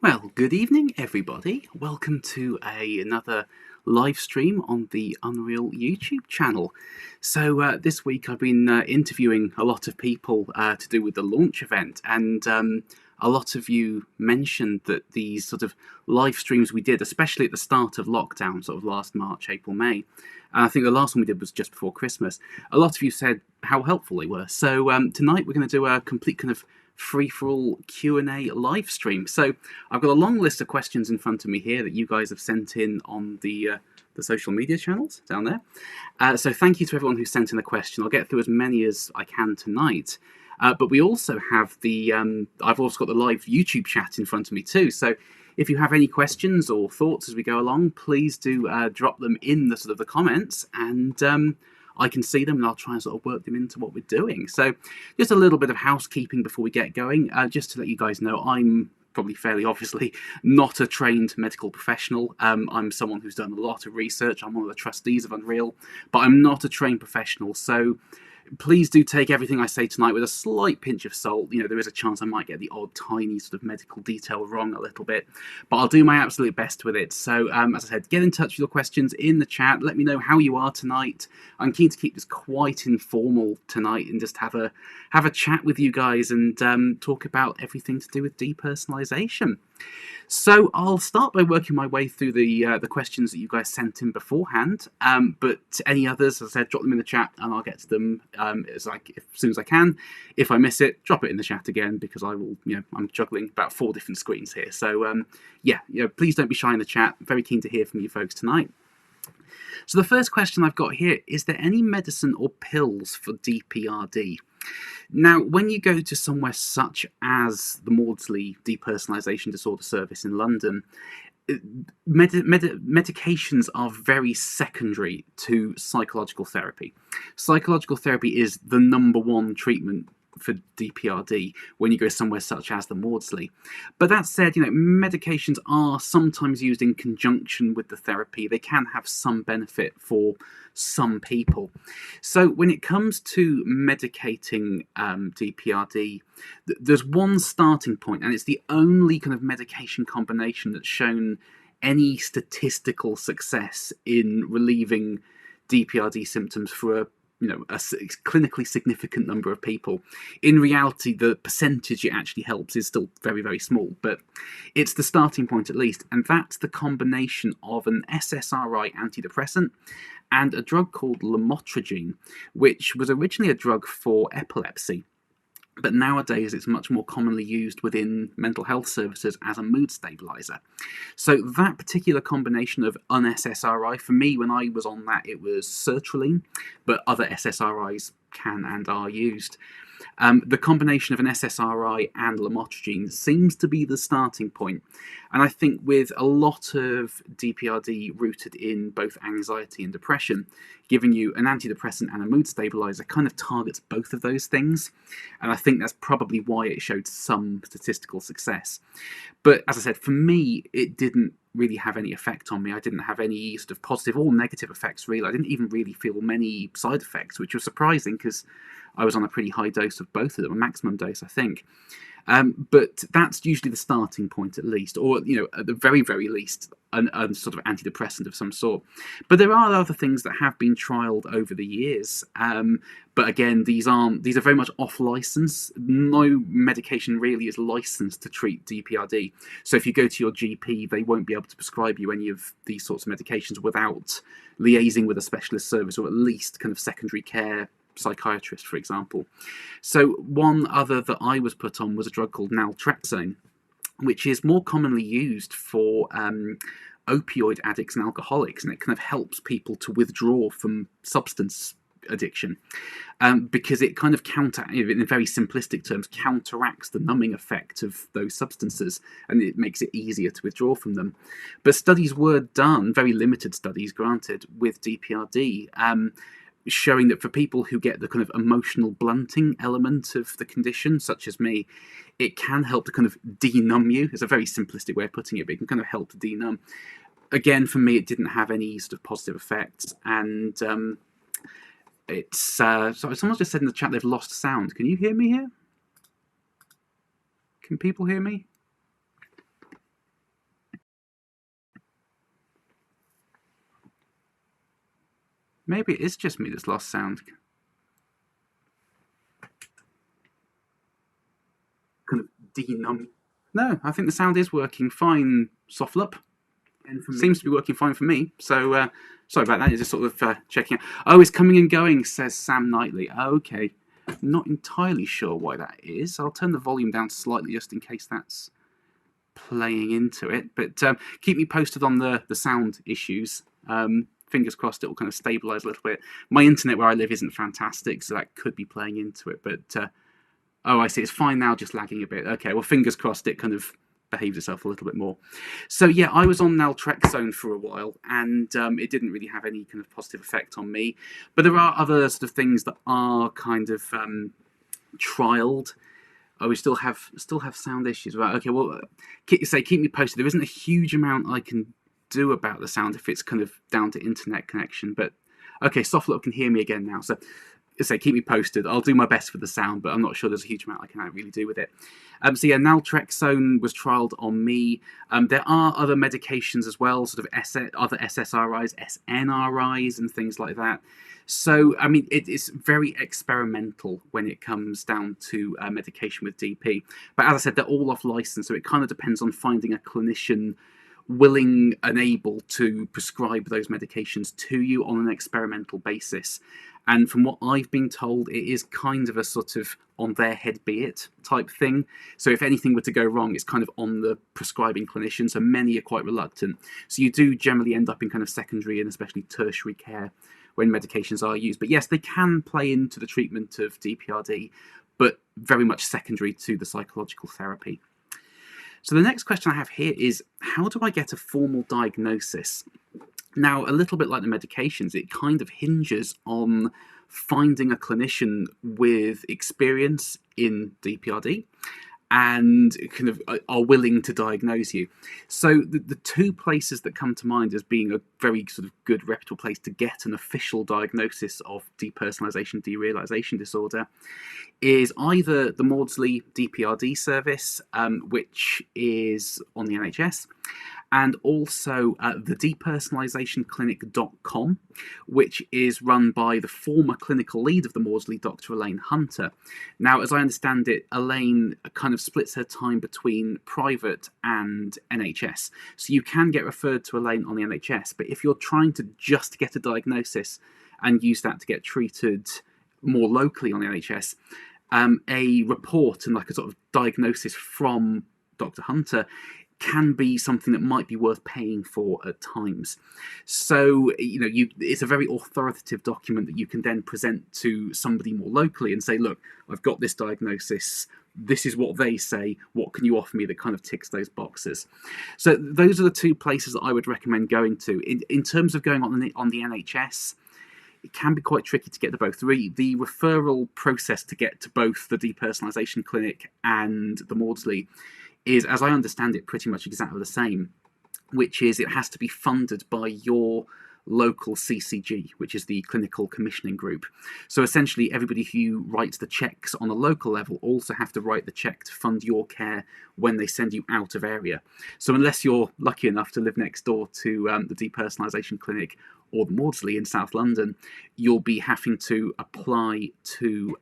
Well, good evening, everybody. Welcome to another live stream on the Unreal YouTube channel. So this week I've been interviewing a lot of people to do with the launch event, and a lot of you mentioned that these sort of live streams we did, especially at the start of lockdown, sort of last March, April, May, and I think the last one we did was just before Christmas, a lot of you said how helpful they were. So tonight we're going to do a complete kind of free-for-all Q&A live stream. So I've got a long list of questions in front of me here that you guys have sent in on the social media channels down there. So thank you to everyone who sent in a question. I'll get through as many as I can tonight. But we also have the, I've also got the live YouTube chat in front of me too. So if you have any questions or thoughts as we go along, please do drop them in the sort of the comments, and I can see them and I'll try and sort of work them into what we're doing. So just a little bit of housekeeping before we get going, just to let you guys know, I'm probably fairly obviously not a trained medical professional. I'm someone who's done a lot of research. I'm one of the trustees of Unreal, but I'm not a trained professional. So please do take everything I say tonight with a slight pinch of salt. You know, there is a chance I might get the odd tiny sort of medical detail wrong a little bit, but I'll do my absolute best with it. So as I said, get in touch with your questions in the chat. Let me know how you are tonight. I'm keen to keep this quite informal tonight and just have a chat with you guys and talk about everything to do with depersonalization. So I'll start by working my way through the questions that you guys sent in beforehand. But any others, as I said, drop them in the chat and I'll get to them as soon as I can. If I miss it, drop it in the chat again, because I will. You know, I'm juggling about 4 different screens here. So yeah, you know, please don't be shy in the chat. I'm very keen to hear from you folks tonight. So the first question I've got here: is there any medicine or pills for DPRD? Now, when you go to somewhere such as the Maudsley Depersonalisation Disorder Service in London, medications are very secondary to psychological therapy. Psychological therapy is the #1 treatment for DPRD when you go somewhere such as the Maudsley. But that said, you know, medications are sometimes used in conjunction with the therapy. They can have some benefit for some people. So when it comes to medicating DPRD, there's one starting point, and it's the only kind of medication combination that's shown any statistical success in relieving DPRD symptoms for a clinically significant number of people. In reality, the percentage it actually helps is still very, very small, but it's the starting point at least, and that's the combination of an SSRI antidepressant and a drug called lamotrigine, which was originally a drug for epilepsy. But nowadays it's much more commonly used within mental health services as a mood stabilizer. So that particular combination of an SSRI, for me when I was on that it was sertraline, but other SSRIs can and are used. The combination of an SSRI and lamotrigine seems to be the starting point. And I think with a lot of DPRD rooted in both anxiety and depression, giving you an antidepressant and a mood stabilizer kind of targets both of those things. And I think that's probably why it showed some statistical success. But as I said, for me, it didn't really have any effect on me. I didn't have any sort of positive or negative effects, really. I didn't even really feel many side effects, which was surprising because I was on a pretty high dose of both of them, a maximum dose, I think. But that's usually the starting point, at least, or at the very, very least, a sort of antidepressant of some sort. But there are other things that have been trialled over the years. But again, these are very much off license. No medication really is licensed to treat DPRD. So if you go to your GP, they won't be able to prescribe you any of these sorts of medications without liaising with a specialist service, or at least kind of secondary care psychiatrist, for example. So one other that I was put on was a drug called naltrexone, which is more commonly used for opioid addicts and alcoholics, and it kind of helps people to withdraw from substance addiction, because it kind of in very simplistic terms, counteracts the numbing effect of those substances, and it makes it easier to withdraw from them. But studies were done, very limited studies granted, with DPRD, showing that for people who get the kind of emotional blunting element of the condition, such as me, it can help to kind of denumb you. It's a very simplistic way of putting it, but it can kind of help to denumb. Again, for me, it didn't have any sort of positive effects, and it's sorry, someone's just said in the chat they've lost sound. Can you hear me here? Can people hear me? Maybe it is just me that's lost sound. Kind of denum. No, I think the sound is working fine, Softlup. Seems to be working fine for me. So, sorry about that. It's just sort of checking out. Oh, it's coming and going, says Sam Knightley. Okay. Not entirely sure why that is. I'll turn the volume down slightly just in case that's playing into it. But keep me posted on the sound issues. Fingers crossed it will kind of stabilise a little bit. My internet where I live isn't fantastic, so that could be playing into it. But, oh, I see. It's fine now, just lagging a bit. Okay, well, fingers crossed it kind of behaves itself a little bit more. So yeah, I was on naltrexone for a while, and it didn't really have any kind of positive effect on me. But there are other sort of things that are kind of trialed. Oh, we still have sound issues. Right? Okay, well, keep me posted. There isn't a huge amount I can do about the sound if it's kind of down to internet connection. But okay, Softlook can hear me again now. So keep me posted. I'll do my best with the sound, but I'm not sure there's a huge amount I can really do with it. So yeah, naltrexone was trialled on me. There are other medications as well, sort of other SSRIs, SNRIs, and things like that. So, I mean, it's very experimental when it comes down to medication with DP. But as I said, they're all off license, so it kind of depends on finding a clinician willing and able to prescribe those medications to you on an experimental basis. And from what I've been told, it is kind of a sort of on their head be it type thing. So if anything were to go wrong, it's kind of on the prescribing clinician. So many are quite reluctant. So you do generally end up in kind of secondary and especially tertiary care when medications are used. But yes, they can play into the treatment of DPRD, but very much secondary to the psychological therapy. So the next question I have here is, how do I get a formal diagnosis? Now, a little bit like the medications, it kind of hinges on finding a clinician with experience in DPRD and kind of are willing to diagnose you. So the two places that come to mind as being a very sort of good reputable place to get an official diagnosis of depersonalization derealization disorder is either the Maudsley DPRD service, which is on the NHS, and also the depersonalizationclinic.com, which is run by the former clinical lead of the Maudsley, Dr. Elaine Hunter. Now, as I understand it, Elaine kind of splits her time between private and NHS. So you can get referred to Elaine on the NHS, but if you're trying to just get a diagnosis and use that to get treated more locally on the NHS, a report and like a sort of diagnosis from Dr. Hunter can be something that might be worth paying for at times. So, you know, it's a very authoritative document that you can then present to somebody more locally and say, look, I've got this diagnosis. This is what they say. What can you offer me that kind of ticks those boxes? So those are the two places that I would recommend going to. In terms of going on the NHS, it can be quite tricky to get to both. The referral process to get to both the depersonalization clinic and the Maudsley is, as I understand it, pretty much exactly the same, which is it has to be funded by your local CCG, which is the Clinical Commissioning Group. So essentially everybody who writes the checks on a local level also have to write the check to fund your care when they send you out of area. So unless you're lucky enough to live next door to the depersonalization clinic or the Maudsley in South London, you'll be having to apply to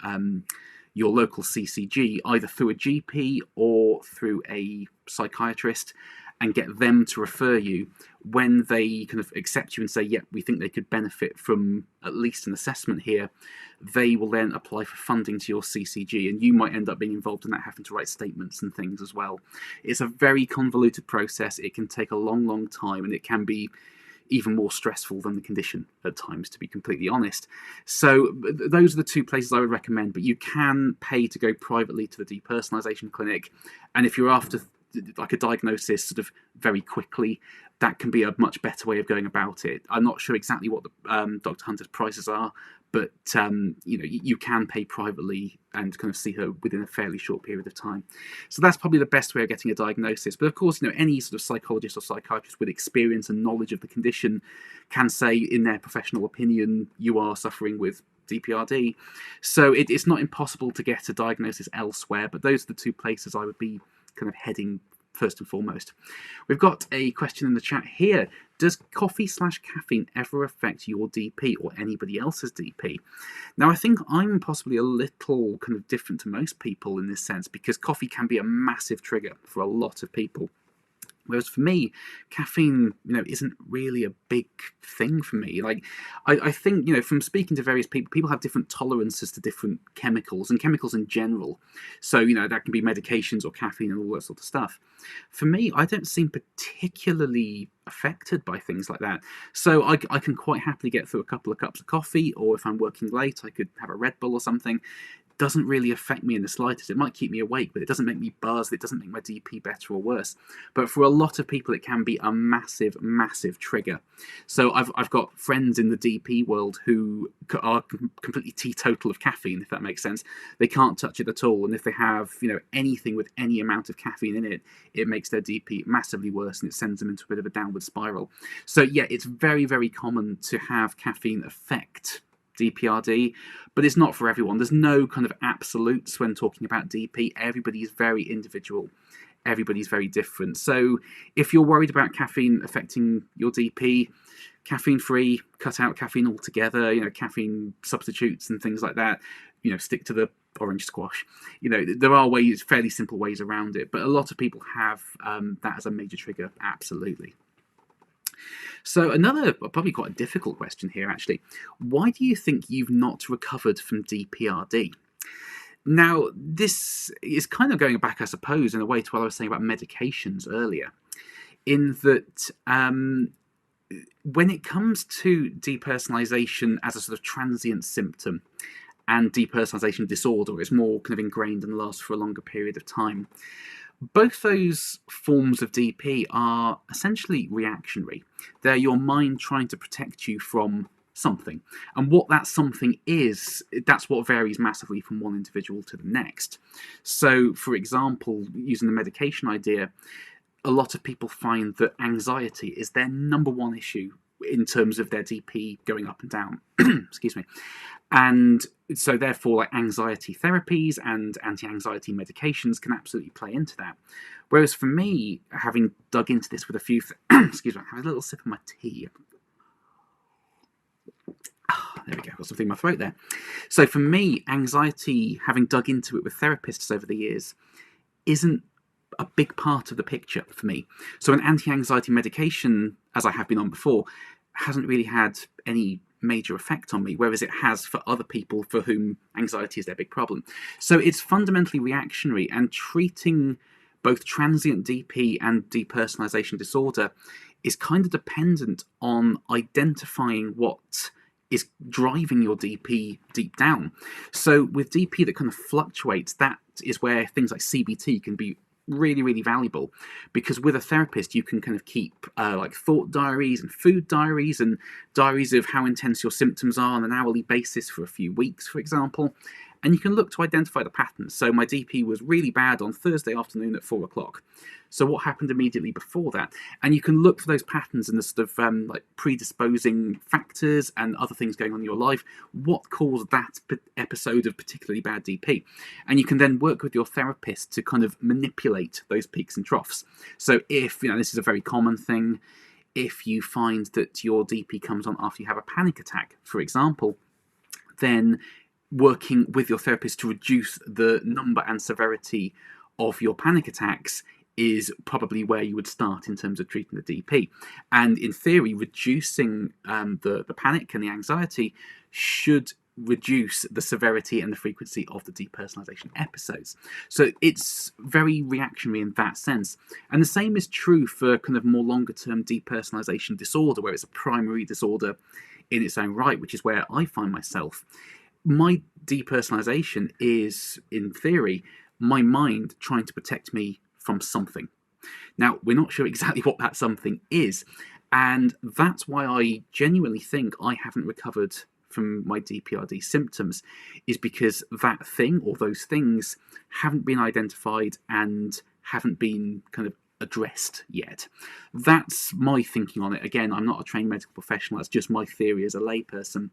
your local CCG, either through a GP or through a psychiatrist, and get them to refer you. When they kind of accept you and say, yeah, we think they could benefit from at least an assessment here, they will then apply for funding to your CCG, and you might end up being involved in that, having to write statements and things as well. It's a very convoluted process. It can take a long, long time, and it can be even more stressful than the condition at times, to be completely honest. So those are the two places I would recommend, but you can pay to go privately to the depersonalization clinic, and if you're after like a diagnosis sort of very quickly, that can be a much better way of going about it. I'm not sure exactly what the Dr. Hunter's prices are, but you know, you can pay privately and kind of see her within a fairly short period of time. So that's probably the best way of getting a diagnosis. But of course, you know, any sort of psychologist or psychiatrist with experience and knowledge of the condition can say, in their professional opinion, you are suffering with DPRD. So it's not impossible to get a diagnosis elsewhere, but those are the two places I would be kind of heading first and foremost. We've got a question in the chat here. Does coffee/caffeine ever affect your DP or anybody else's DP? Now, I think I'm possibly a little kind of different to most people in this sense, because coffee can be a massive trigger for a lot of people. Whereas for me, caffeine, isn't really a big thing for me. Like, I think, from speaking to various people, people have different tolerances to different chemicals, and chemicals in general. So, that can be medications or caffeine and all that sort of stuff. For me, I don't seem particularly affected by things like that. So I can quite happily get through a couple of cups of coffee, or if I'm working late, I could have a Red Bull or something. Doesn't really affect me in the slightest. It might keep me awake, but it doesn't make me buzz. It doesn't make my DP better or worse. But for a lot of people, it can be a massive, massive trigger. So I've got friends in the DP world who are completely teetotal of caffeine, if that makes sense. They can't touch it at all, and if they have anything with any amount of caffeine in it, it makes their DP massively worse, and it sends them into a bit of a downward spiral. So yeah, it's very, very common to have caffeine affect DPRD, but it's not for everyone. There's no kind of absolutes when talking about DP. Everybody is very individual. Everybody's very different. So if you're worried about caffeine affecting your DP, caffeine-free, cut out caffeine altogether, caffeine substitutes and things like that, stick to the orange squash. There are ways, fairly simple ways around it, but a lot of people have that as a major trigger, absolutely. So another, probably quite a difficult question here, actually. Why do you think you've not recovered from DPRD? Now, this is kind of going back, I suppose, in a way to what I was saying about medications earlier, in that when it comes to depersonalization as a sort of transient symptom and depersonalization disorder, it's more kind of ingrained and lasts for a longer period of time. Both those forms of DP are essentially reactionary. They're your mind trying to protect you from something. And what that something is, that's what varies massively from one individual to the next. So, for example, using the medication idea, a lot of people find that anxiety is their number one issue in terms of their DP going up and down. Excuse me. And so therefore, like, anxiety therapies and anti-anxiety medications can absolutely play into that. Whereas for me, having dug into this with a few, excuse me, I have a little sip of my tea. There we go, got something in my throat there. So for me, anxiety, having dug into it with therapists over the years, isn't a big part of the picture for me. So an anti-anxiety medication, as I have been on before, hasn't really had any major effect on me, whereas it has for other people for whom anxiety is their big problem. So it's fundamentally reactionary, and treating both transient DP and depersonalization disorder is kind of dependent on identifying what is driving your DP deep down. So with DP that kind of fluctuates, that is where things like CBT can be really, really valuable, because with a therapist you can kind of keep like thought diaries and food diaries and diaries of how intense your symptoms are on an hourly basis for a few weeks, for example, and you can look to identify the patterns. So my DP was really bad on Thursday afternoon at 4 o'clock. So what happened immediately before that? And you can look for those patterns and the sort of like predisposing factors and other things going on in your life. What caused that episode of particularly bad DP? And you can then work with your therapist to kind of manipulate those peaks and troughs. So if, this is a very common thing, if you find that your DP comes on after you have a panic attack, for example, then working with your therapist to reduce the number and severity of your panic attacks is probably where you would start in terms of treating the DP. And in theory, reducing the panic and the anxiety should reduce the severity and the frequency of the depersonalization episodes. So it's very reactionary in that sense. And the same is true for kind of more longer term depersonalization disorder, where it's a primary disorder in its own right, which is where I find myself. My depersonalization is, in theory, my mind trying to protect me from something. Now, we're not sure exactly what that something is, and that's why I genuinely think I haven't recovered from my DPRD symptoms, is because that thing or those things haven't been identified and haven't been kind of addressed yet. That's my thinking on it. Again, I'm not a trained medical professional, that's just my theory as a layperson.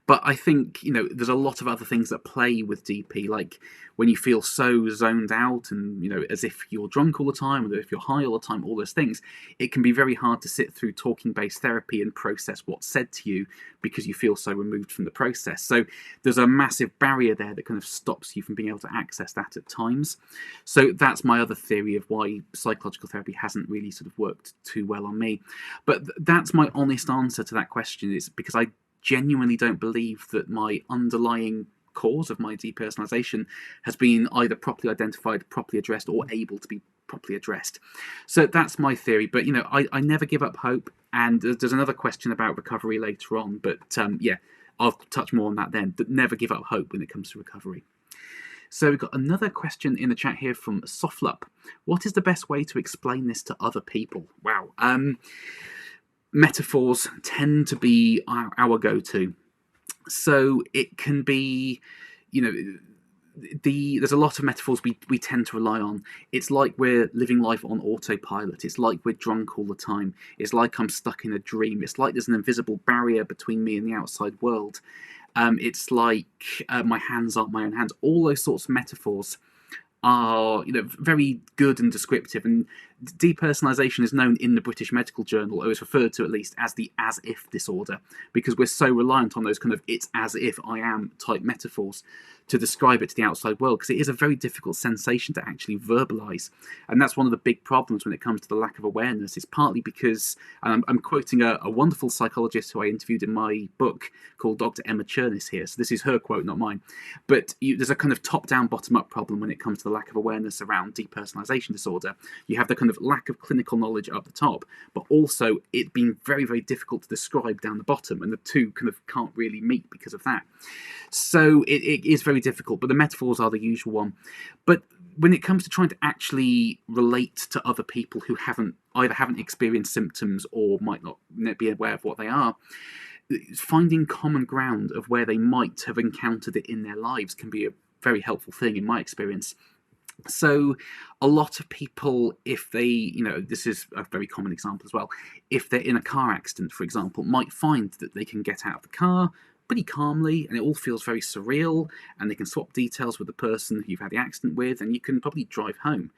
But I think, there's a lot of other things that play with DP, like when you feel so zoned out and, as if you're drunk all the time, or if you're high all the time, all those things, it can be very hard to sit through talking-based therapy and process what's said to you because you feel so removed from the process. So there's a massive barrier there that kind of stops you from being able to access that at times. So that's my other theory of why psychological therapy hasn't really sort of worked too well on me. But that's my honest answer to that question, is because I genuinely don't believe that my underlying cause of my depersonalization has been either properly identified, properly addressed, or able to be properly addressed. So that's my theory. But I never give up hope. And there's another question about recovery later on. But yeah, I'll touch more on that then. But never give up hope when it comes to recovery. So we've got another question in the chat here from Soflup. What is the best way to explain this to other people? Wow. Metaphors tend to be our go-to. So it can be, there's a lot of metaphors we tend to rely on. It's like we're living life on autopilot. It's like we're drunk all the time. It's like I'm stuck in a dream. It's like there's an invisible barrier between me and the outside world. It's like my hands aren't my own hands. All those sorts of metaphors are very good and descriptive, and depersonalization is known in the British Medical Journal, or is referred to at least, as the as if disorder, because we're so reliant on those kind of it's as if I am type metaphors to describe it to the outside world, because it is a very difficult sensation to actually verbalize. And that's one of the big problems when it comes to the lack of awareness. It's partly because, and I'm quoting a wonderful psychologist who I interviewed in my book called Dr. Emma Chernis here, so this is her quote, not mine. But there's a kind of top-down, bottom-up problem when it comes to the lack of awareness around depersonalization disorder. You have the kind of lack of clinical knowledge up the top, but also it being very, very difficult to describe down the bottom, and the two kind of can't really meet because of that. So it is very difficult, but the metaphors are the usual one. But when it comes to trying to actually relate to other people who either haven't experienced symptoms or might not be aware of what they are, finding common ground of where they might have encountered it in their lives can be a very helpful thing in my experience. So a lot of people, if they, this is a very common example as well, if they're in a car accident, for example, might find that they can get out of the car pretty calmly, and it all feels very surreal, and they can swap details with the person you've had the accident with, and you can probably drive home.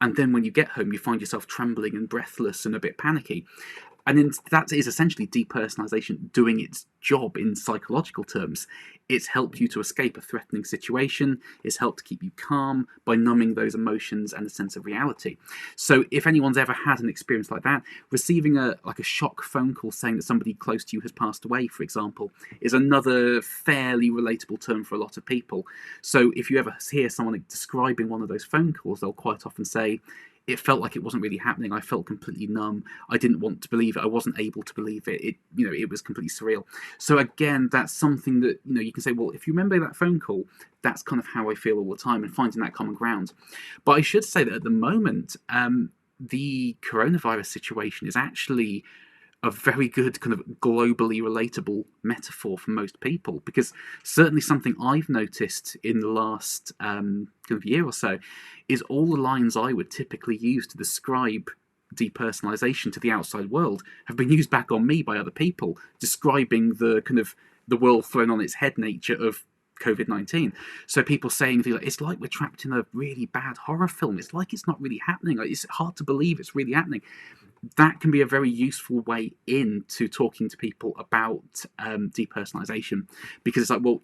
And then when you get home, you find yourself trembling and breathless and a bit panicky. And that is essentially depersonalization doing its job in psychological terms. It's helped you to escape a threatening situation. It's helped to keep you calm by numbing those emotions and a sense of reality. So if anyone's ever had an experience like that, receiving a shock phone call saying that somebody close to you has passed away, for example, is another fairly relatable term for a lot of people. So if you ever hear someone describing one of those phone calls, they'll quite often say, it felt like it wasn't really happening. I felt completely numb. I didn't want to believe it. I wasn't able to believe it. It was completely surreal. So again, that's something that, you can say, well, if you remember that phone call, that's kind of how I feel all the time, and finding that common ground. But I should say that at the moment, the coronavirus situation is actually a very good kind of globally relatable metaphor for most people, because certainly something I've noticed in the last kind of year or so is all the lines I would typically use to describe depersonalization to the outside world have been used back on me by other people, describing the kind of the world thrown on its head nature of COVID-19. So people saying things like, it's like we're trapped in a really bad horror film. It's like it's not really happening. Like, it's hard to believe it's really happening. That can be a very useful way into talking to people about depersonalization, because it's like, well,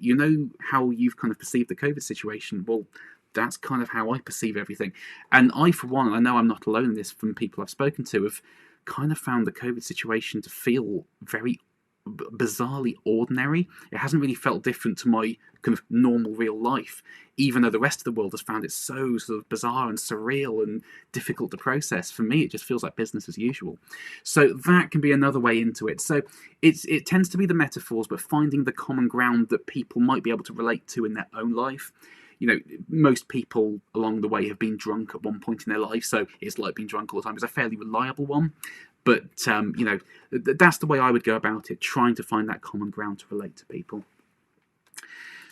how you've kind of perceived the COVID situation. Well, that's kind of how I perceive everything. And I, for one, I know I'm not alone in this, from people I've spoken to, have kind of found the COVID situation to feel very bizarrely ordinary. It hasn't really felt different to my kind of normal real life, even though the rest of the world has found it so sort of bizarre and surreal and difficult to process. For me, it just feels like business as usual. So that can be another way into it. So it tends to be the metaphors, but finding the common ground that people might be able to relate to in their own life. Most people along the way have been drunk at one point in their life, so it's like being drunk all the time. It's a fairly reliable one. But, that's the way I would go about it, trying to find that common ground to relate to people.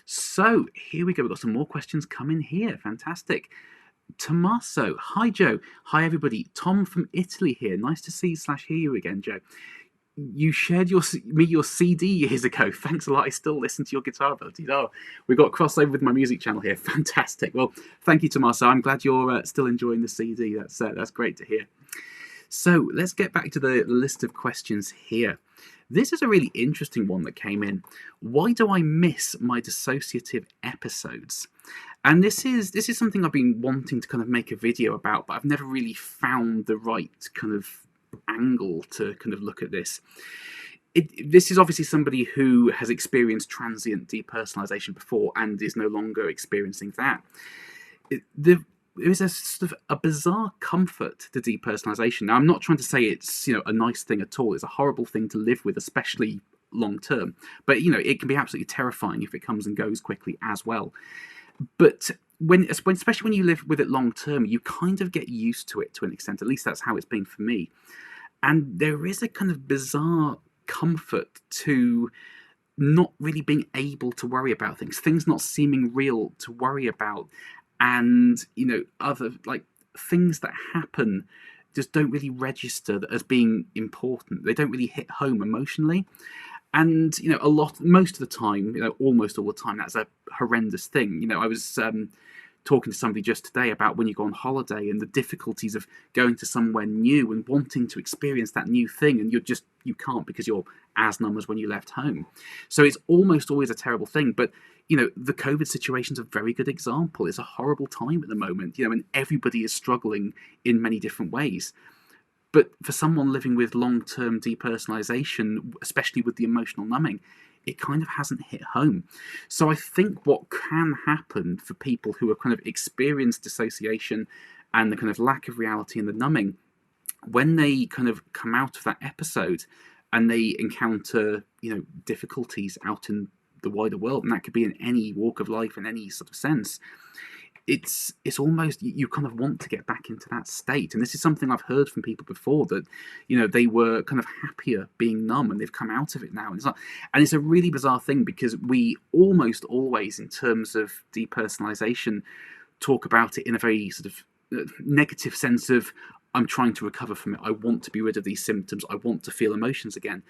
So, here we go. We've got some more questions coming here. Fantastic. Tommaso. Hi, Joe. Hi, everybody. Tom from Italy here. Nice to see / hear you again, Joe. You shared your CD years ago. Thanks a lot. I still listen to your guitar abilities. Oh, we've got crossover with my music channel here. Fantastic. Well, thank you, Tommaso. I'm glad you're still enjoying the CD. That's great to hear. So let's get back to the list of questions here. This is a really interesting one that came in. Why do I miss my dissociative episodes? And this is something I've been wanting to kind of make a video about, but I've never really found the right kind of angle to kind of look at this. This is obviously somebody who has experienced transient depersonalization before and is no longer experiencing that. There is a sort of a bizarre comfort to depersonalization. Now, I'm not trying to say it's a nice thing at all. It's a horrible thing to live with, especially long term. But it can be absolutely terrifying if it comes and goes quickly as well. But especially when you live with it long term, you kind of get used to it to an extent. At least that's how it's been for me. And there is a kind of bizarre comfort to not really being able to worry about things not seeming real to worry about, and other things that happen just don't really register as being important. They don't really hit home emotionally. And most of the time, almost all the time, that's a horrendous thing. I was talking to somebody just today about when you go on holiday and the difficulties of going to somewhere new and wanting to experience that new thing, and you can't because you're as numb as when you left home. So it's almost always a terrible thing. But the COVID situation is a very good example. It's a horrible time at the moment, and everybody is struggling in many different ways. But for someone living with long-term depersonalization, especially with the emotional numbing, it kind of hasn't hit home. So I think what can happen for people who have kind of experienced dissociation and the kind of lack of reality and the numbing, when they kind of come out of that episode and they encounter, difficulties out in the wider world, and that could be in any walk of life, in any sort of sense, it's almost, you kind of want to get back into that state. And this is something I've heard from people before, that they were kind of happier being numb and they've come out of it now. And it's a really bizarre thing, because we almost always, in terms of depersonalization, talk about it in a very sort of negative sense of, I'm trying to recover from it, I want to be rid of these symptoms, I want to feel emotions again.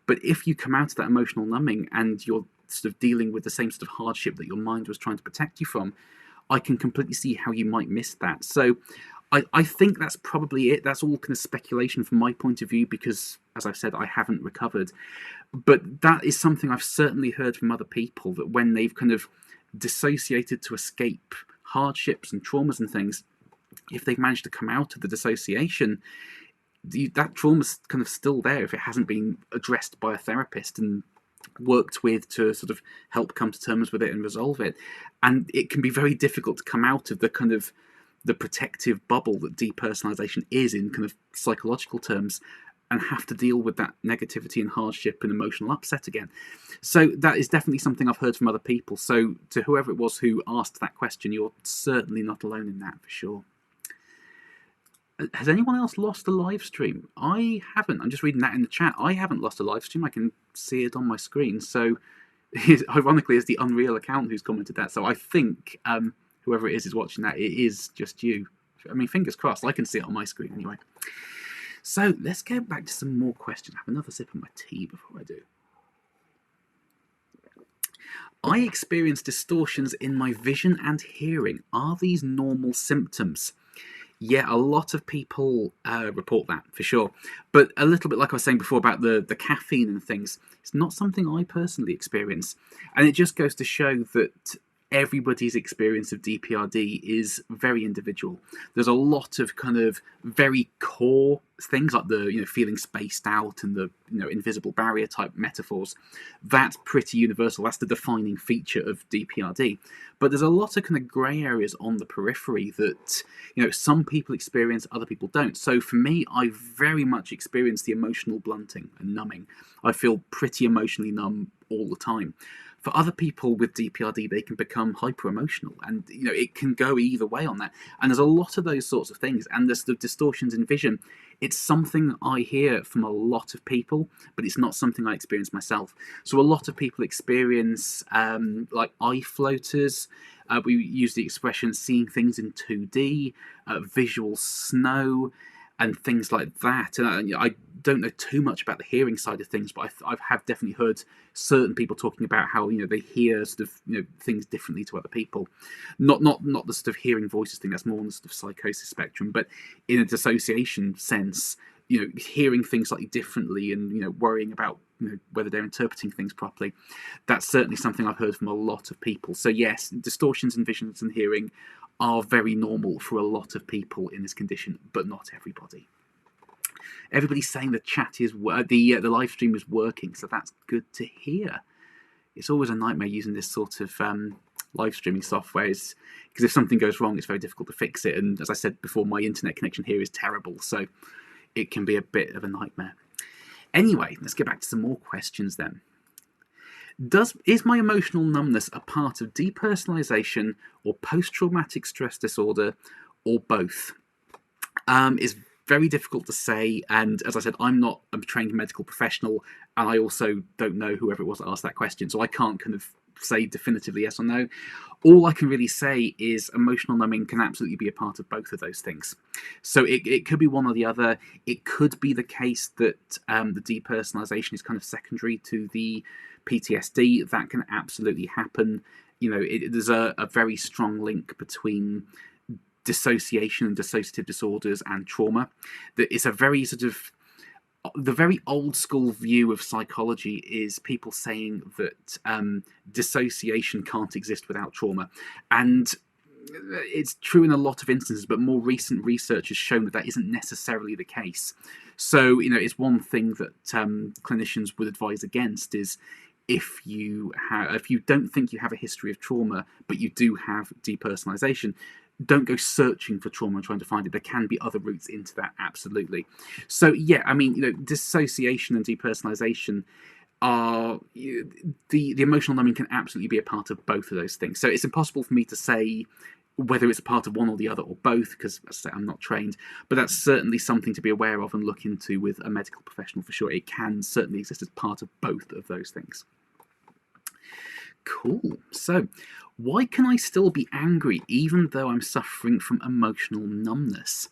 But if you come out of that emotional numbing and you're sort of dealing with the same sort of hardship that your mind was trying to protect you from, I can completely see how you might miss that. So I think that's probably it. That's all kind of speculation from my point of view, because, as I've said, I haven't recovered. But that is something I've certainly heard from other people, that when they've kind of dissociated to escape hardships and traumas and things, if they've managed to come out of the dissociation, that trauma's kind of still there if it hasn't been addressed by a therapist and worked with to sort of help come to terms with it and resolve it. And it can be very difficult to come out of the kind of the protective bubble that depersonalization is in kind of psychological terms, and have to deal with that negativity and hardship and emotional upset again. So that is definitely something I've heard from other people. So to whoever it was who asked that question, you're certainly not alone in that, for sure. Has anyone else lost a live stream? I haven't. I'm just reading that in the chat. I haven't lost a live stream. I can see it on my screen. So, ironically, it's the Unreal account who's commented that. So I think whoever it is watching that, it is just you. I mean, fingers crossed. I can see it on my screen anyway. So let's get back to some more questions. I have another sip of my tea before I do. I experience distortions in my vision and hearing. Are these normal symptoms? Yeah, a lot of people report that, for sure. But a little bit like I was saying before about the caffeine and things, it's not something I personally experience. And it just goes to show that everybody's experience of DPRD is very individual. There's a lot of kind of very core things like the feeling spaced out and the invisible barrier type metaphors. That's pretty universal. That's the defining feature of DPRD. But there's a lot of kind of grey areas on the periphery that some people experience, other people don't. So for me, I very much experience the emotional blunting and numbing. I feel pretty emotionally numb all the time. For other people with DPRD, they can become hyper emotional, and it can go either way on that. And there's a lot of those sorts of things, and there's the distortions in vision. It's something I hear from a lot of people, but it's not something I experience myself. So a lot of people experience like eye floaters. We use the expression seeing things in 2D, visual snow. and things like that. And I don't know too much about the hearing side of things, but I have definitely heard certain people talking about how they hear sort of things differently to other people. Not the sort of hearing voices thing. That's more on the sort of psychosis spectrum, but in a dissociation sense, hearing things slightly differently and worrying about whether they're interpreting things properly. That's certainly something I've heard from a lot of people. So yes, distortions in visions and hearing are very normal for a lot of people in this condition, but not everybody. Everybody's saying the chat is the live stream is working, so that's good to hear. It's always a nightmare using this sort of live streaming software, because if something goes wrong, it's very difficult to fix it. And as I said before, my internet connection here is terrible, so it can be a bit of a nightmare. Anyway, let's get back to some more questions then. Is my emotional numbness a part of depersonalization or post-traumatic stress disorder, or both? It's very difficult to say, and as I said, I'm not a trained medical professional, and I also don't know whoever it was that asked that question, so I can't kind of say definitively yes or no. All I can really say is emotional numbing can absolutely be a part of both of those things. So it could be one or the other. It could be the case that the depersonalization is kind of secondary to the PTSD. That can absolutely happen. There's a very strong link between dissociation and dissociative disorders and trauma. That it's a very sort of the very old school view of psychology is people saying that dissociation can't exist without trauma, and it's true in a lot of instances, but more recent research has shown that isn't necessarily the case. So it's one thing that clinicians would advise against is if you don't think you have a history of trauma, but you do have depersonalization, don't go searching for trauma and trying to find it. There can be other routes into that, absolutely. So yeah, I mean, dissociation and depersonalization are the emotional numbing can absolutely be a part of both of those things. So it's impossible for me to say whether it's a part of one or the other or both, because as I say, I'm not trained, but that's certainly something to be aware of and look into with a medical professional for sure. It can certainly exist as part of both of those things. Cool. So, why can I still be angry even though I'm suffering from emotional numbness?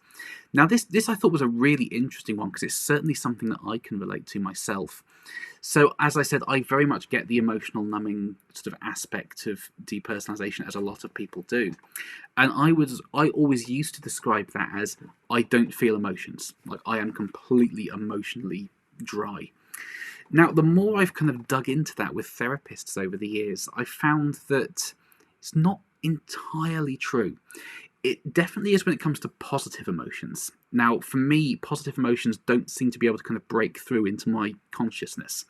Now, this I thought was a really interesting one, because it's certainly something that I can relate to myself. So, as I said, I very much get the emotional numbing sort of aspect of depersonalization, as a lot of people do. And I always used to describe that as I don't feel emotions. Like, I am completely emotionally dry. Now, the more I've kind of dug into that with therapists over the years, I found that it's not entirely true. It definitely is when it comes to positive emotions. Now, for me, positive emotions don't seem to be able to kind of break through into my consciousness.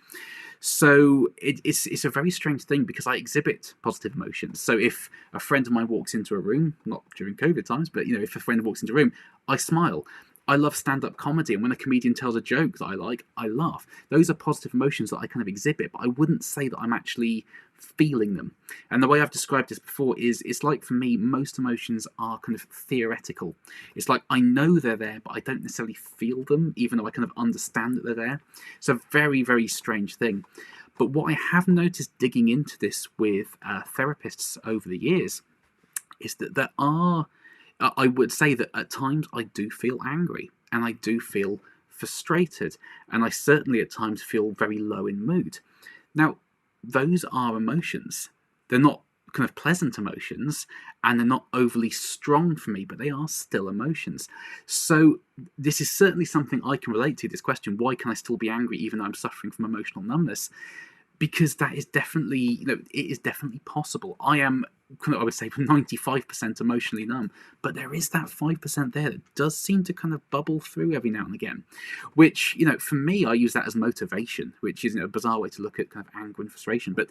So it's a very strange thing, because I exhibit positive emotions. So if a friend of mine walks into a room, not during COVID times, but if a friend walks into a room, I smile. I love stand-up comedy, and when a comedian tells a joke that I like, I laugh. Those are positive emotions that I kind of exhibit, but I wouldn't say that I'm actually feeling them. And the way I've described this before is, it's like, for me, most emotions are kind of theoretical. It's like I know they're there, but I don't necessarily feel them, even though I kind of understand that they're there. It's a very, very strange thing. But what I have noticed digging into this with therapists over the years is that there are... I would say that at times I do feel angry, and I do feel frustrated, and I certainly at times feel very low in mood. Now, those are emotions. They're not kind of pleasant emotions, and they're not overly strong for me, but they are still emotions. So this is certainly something I can relate to, this question, why can I still be angry even though I'm suffering from emotional numbness? Because that is definitely, it is definitely possible. I am, I would say, 95% emotionally numb, but there is that 5% there that does seem to kind of bubble through every now and again, which, for me, I use that as motivation, which is a bizarre way to look at kind of anger and frustration, but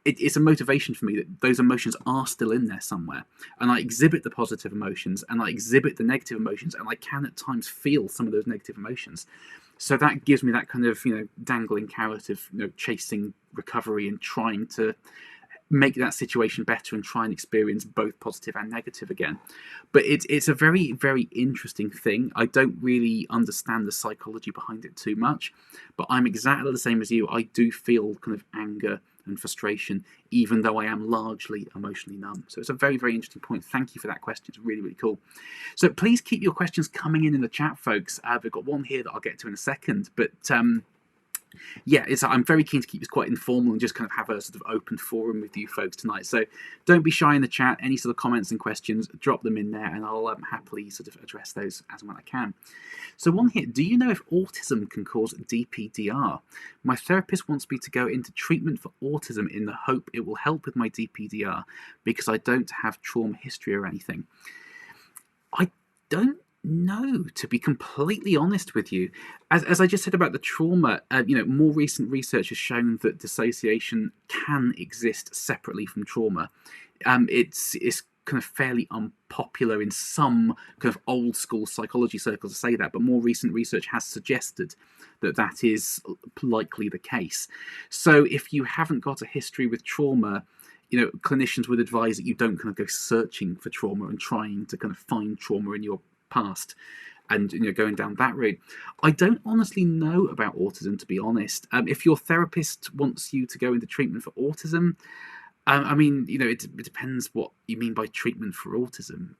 it's a motivation for me that those emotions are still in there somewhere, and I exhibit the positive emotions, and I exhibit the negative emotions, and I can at times feel some of those negative emotions. So that gives me that kind of, dangling carrot of, chasing recovery and trying to make that situation better and try and experience both positive and negative again. But it's a very, very interesting thing. I don't really understand the psychology behind it too much, but I'm exactly the same as you. I do feel kind of anger and frustration, even though I am largely emotionally numb. So it's a very, very interesting point. Thank you for that question. It's really, really cool. So please keep your questions coming in the chat, folks. We've got one here that I'll get to in a second, but yeah, I'm very keen to keep this quite informal and just kind of have a sort of open forum with you folks tonight. So don't be shy in the chat. Any sort of comments and questions, drop them in there, and I'll happily sort of address those as and when I can. So one here, do you know if autism can cause DPDR? My therapist wants me to go into treatment for autism in the hope it will help with my DPDR because I don't have trauma history or anything. I don't know, to be completely honest with you. As I just said about the trauma, more recent research has shown that dissociation can exist separately from trauma. It's kind of fairly unpopular in some kind of old school psychology circles to say that, but more recent research has suggested that that is likely the case. So if you haven't got a history with trauma, clinicians would advise that you don't kind of go searching for trauma and trying to kind of find trauma in your past and going down that route. I don't honestly know about autism, to be honest. If your therapist wants you to go into treatment for autism, it depends what you mean by treatment for autism.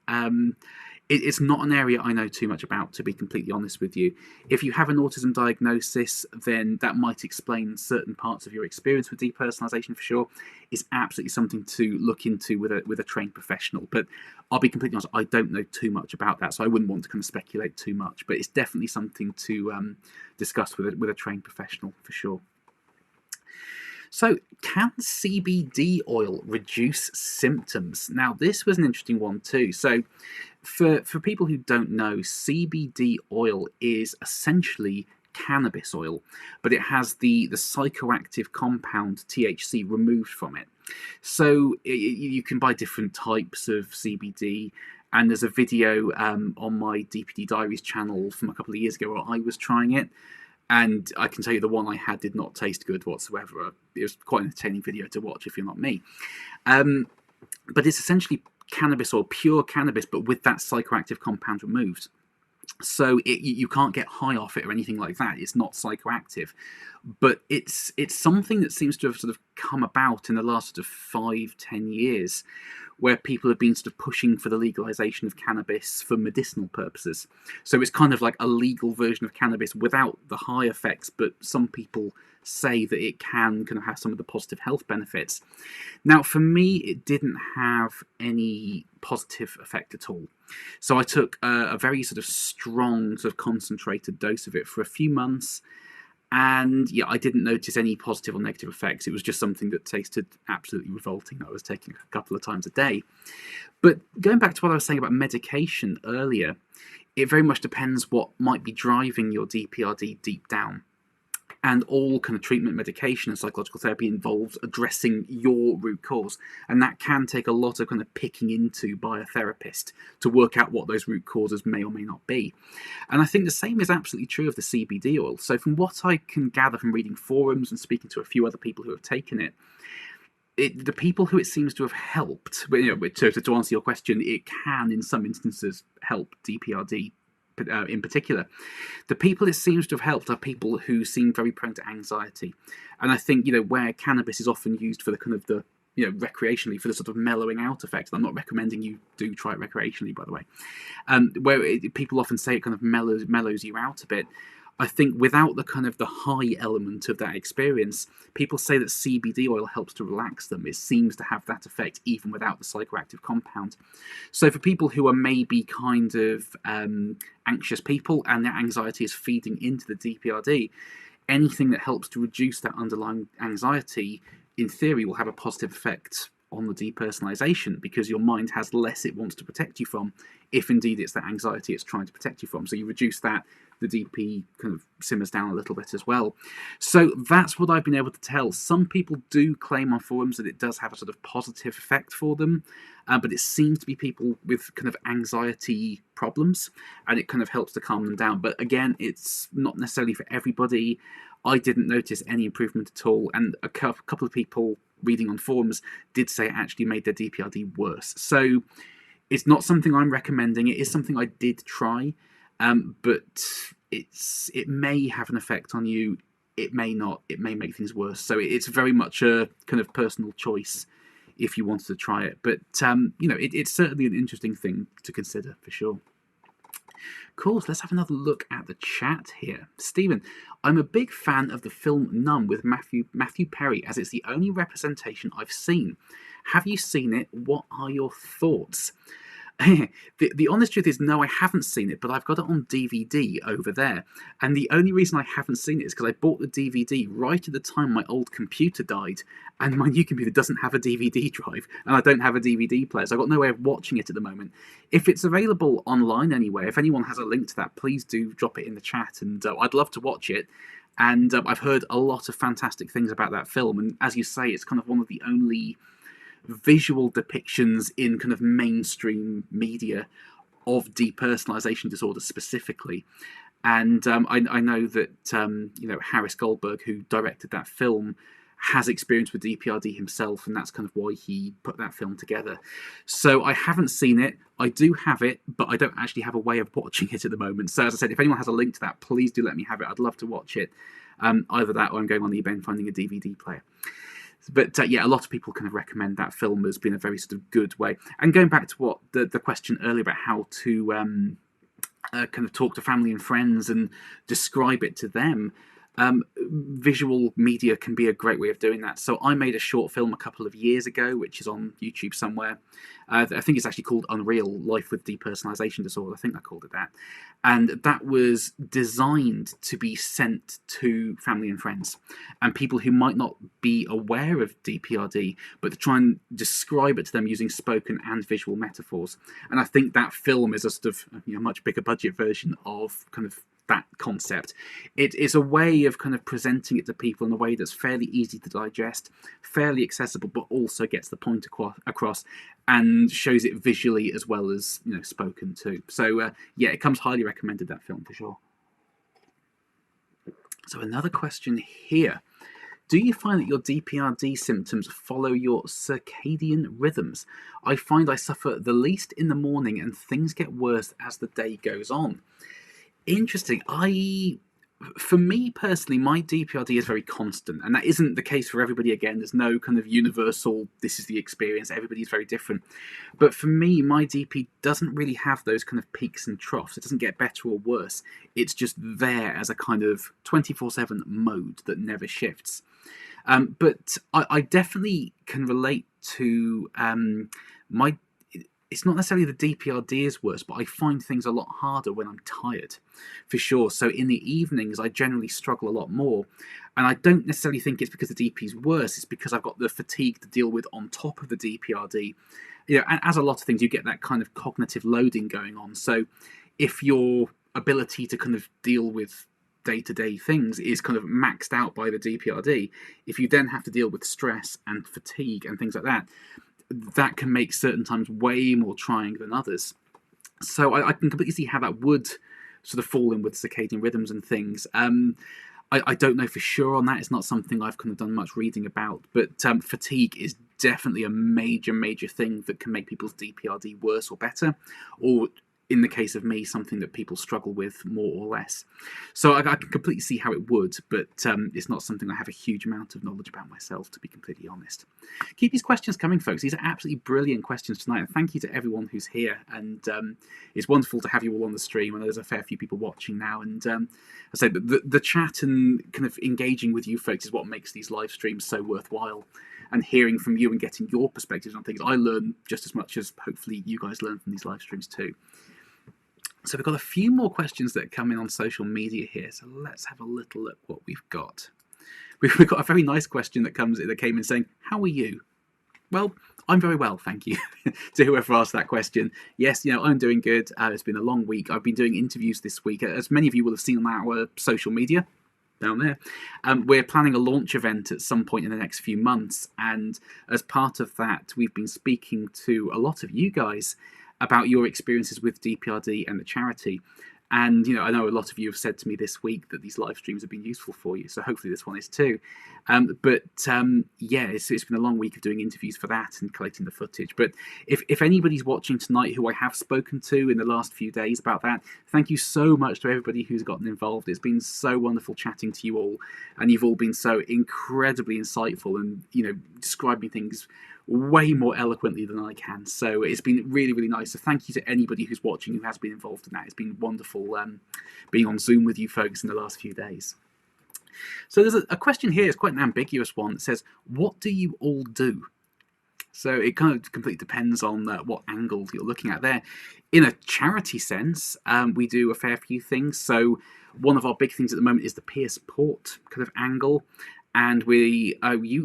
It's not an area I know too much about, to be completely honest with you. If you have an autism diagnosis, then that might explain certain parts of your experience with depersonalization for sure. It's absolutely something to look into with a trained professional. But I'll be completely honest, I don't know too much about that, so I wouldn't want to kind of speculate too much. But it's definitely something to discuss with a trained professional for sure. So, can CBD oil reduce symptoms? Now, this was an interesting one too. So, for people who don't know, CBD oil is essentially cannabis oil, but it has the psychoactive compound THC removed from it. So, you can buy different types of CBD. And there's a video on my DPD Diaries channel from a couple of years ago where I was trying it. And I can tell you the one I had did not taste good whatsoever. It was quite an entertaining video to watch if you're not me. But it's essentially cannabis oil, pure cannabis, but with that psychoactive compound removed. So you can't get high off it or anything like that. It's not psychoactive. But it's something that seems to have sort of come about in the last sort of 5-10 years, where people have been sort of pushing for the legalization of cannabis for medicinal purposes. So it's kind of like a legal version of cannabis without the high effects, but some people say that it can kind of have some of the positive health benefits. Now, for me, it didn't have any positive effect at all. So I took a very sort of strong, sort of concentrated dose of it for a few months. And yeah, I didn't notice any positive or negative effects. It was just something that tasted absolutely revolting that I was taking a couple of times a day. But going back to what I was saying about medication earlier, it very much depends what might be driving your DPRD deep down. And all kind of treatment, medication and psychological therapy involves addressing your root cause. And that can take a lot of kind of picking into by a therapist to work out what those root causes may or may not be. And I think the same is absolutely true of the CBD oil. So from what I can gather from reading forums and speaking to a few other people who have taken it, the people who it seems to have helped, to answer your question, it can in some instances help DPRD in particular. The people it seems to have helped are people who seem very prone to anxiety. And I think, where cannabis is often used for the kind of the, recreationally, for the sort of mellowing out effect. I'm not recommending you do try it recreationally, by the way. People often say it kind of mellows you out a bit. I think without the kind of the high element of that experience, people say that CBD oil helps to relax them. It seems to have that effect even without the psychoactive compound. So for people who are maybe kind of anxious people and their anxiety is feeding into the DPRD, anything that helps to reduce that underlying anxiety, in theory, will have a positive effect on the depersonalization, because your mind has less it wants to protect you from, if indeed it's that anxiety it's trying to protect you from. So you reduce that, the DP kind of simmers down a little bit as well. So that's what I've been able to tell. Some people do claim on forums that it does have a sort of positive effect for them, but it seems to be people with kind of anxiety problems, and it kind of helps to calm them down. But again, it's not necessarily for everybody. I didn't notice any improvement at all, and a couple of people reading on forums did say it actually made their DPRD worse. So it's not something I'm recommending. It is something I did try, but it may have an effect on you it may not. It may make things worse. So it's very much a kind of personal choice if you wanted to try it. But it's certainly an interesting thing to consider for sure. Cool, so let's have another look at the chat here. Stephen, I'm a big fan of the film Numb with Matthew Perry, as it's the only representation I've seen. Have you seen it? What are your thoughts? The honest truth is, no, I haven't seen it, but I've got it on DVD over there. And the only reason I haven't seen it is because I bought the DVD right at the time my old computer died, and my new computer doesn't have a DVD drive, and I don't have a DVD player, so I've got no way of watching it at the moment. If it's available online anyway, if anyone has a link to that, please do drop it in the chat, and I'd love to watch it. And I've heard a lot of fantastic things about that film, and as you say, it's kind of one of the only visual depictions in kind of mainstream media of depersonalization disorder specifically. And I know that Harris Goldberg, who directed that film, has experience with DPRD himself, and that's kind of why he put that film together. So I haven't seen it. I do have it, but I don't actually have a way of watching it at the moment. So as I said, if anyone has a link to that, please do let me have it. I'd love to watch it. Either that or I'm going on eBay and finding a DVD player. But a lot of people kind of recommend that film as being a very sort of good way. And going back to what the question earlier about how to kind of talk to family and friends and describe it to them, visual media can be a great way of doing that. So I made a short film a couple of years ago, which is on YouTube somewhere. I think it's actually called Unreal: Life with Depersonalization Disorder. I think I called it that. And that was designed to be sent to family and friends and people who might not be aware of DPRD, but to try and describe it to them using spoken and visual metaphors. And I think that film is a sort of much bigger budget version of kind of that concept. It is a way of kind of presenting it to people in a way that's fairly easy to digest, fairly accessible, but also gets the point across and shows it visually as well as spoken too. So it comes highly recommended, that film, for sure. So another question here. Do you find that your DPRD symptoms follow your circadian rhythms? I find I suffer the least in the morning and things get worse as the day goes on. Interesting. For me personally, my DPRD is very constant, and that isn't the case for everybody. Again, there's no kind of universal, this is the experience, everybody's very different. But for me, my DP doesn't really have those kind of peaks and troughs. It doesn't get better or worse. It's just there as a kind of 24/7 mode that never shifts. But I definitely can relate to my... It's not necessarily the DPRD is worse, but I find things a lot harder when I'm tired, for sure. So in the evenings, I generally struggle a lot more. And I don't necessarily think it's because the DP is worse. It's because I've got the fatigue to deal with on top of the DPRD. And as a lot of things, you get that kind of cognitive loading going on. So if your ability to kind of deal with day-to-day things is kind of maxed out by the DPRD, if you then have to deal with stress and fatigue and things like that, that can make certain times way more trying than others. So I can completely see how that would sort of fall in with circadian rhythms and things. I don't know for sure on that. It's not something I've kind of done much reading about, but fatigue is definitely a major thing that can make people's DPRD worse or better, or in the case of me, something that people struggle with more or less. So I can completely see how it would, but it's not something I have a huge amount of knowledge about myself, to be completely honest. Keep these questions coming, folks. These are absolutely brilliant questions tonight. And thank you to everyone who's here. And it's wonderful to have you all on the stream. And there's a fair few people watching now. And I say the chat and kind of engaging with you folks is what makes these live streams so worthwhile. And hearing from you and getting your perspectives on things, I learn just as much as hopefully you guys learn from these live streams too. So we've got a few more questions that come in on social media here. So let's have a little look what we've got. We've got a very nice question that came in saying, "How are you?" Well, I'm very well, thank you, to whoever asked that question. Yes, I'm doing good. It's been a long week. I've been doing interviews this week. As many of you will have seen on our social media down there, we're planning a launch event at some point in the next few months. And as part of that, we've been speaking to a lot of you guys about your experiences with DPRD and the charity. And, I know a lot of you have said to me this week that these live streams have been useful for you. So hopefully this one is too. Yeah, it's been a long week of doing interviews for that and collecting the footage. But if anybody's watching tonight who I have spoken to in the last few days about that, thank you so much to everybody who's gotten involved. It's been so wonderful chatting to you all. And you've all been so incredibly insightful and, describing things way more eloquently than I can. So it's been really, really nice. So thank you to anybody who's watching who has been involved in that. It's been wonderful being on Zoom with you folks in the last few days. So there's a question here. It's quite an ambiguous one. It says, what do you all do? So it kind of completely depends on what angle you're looking at there. In a charity sense, we do a fair few things. So one of our big things at the moment is the peer support kind of angle. And we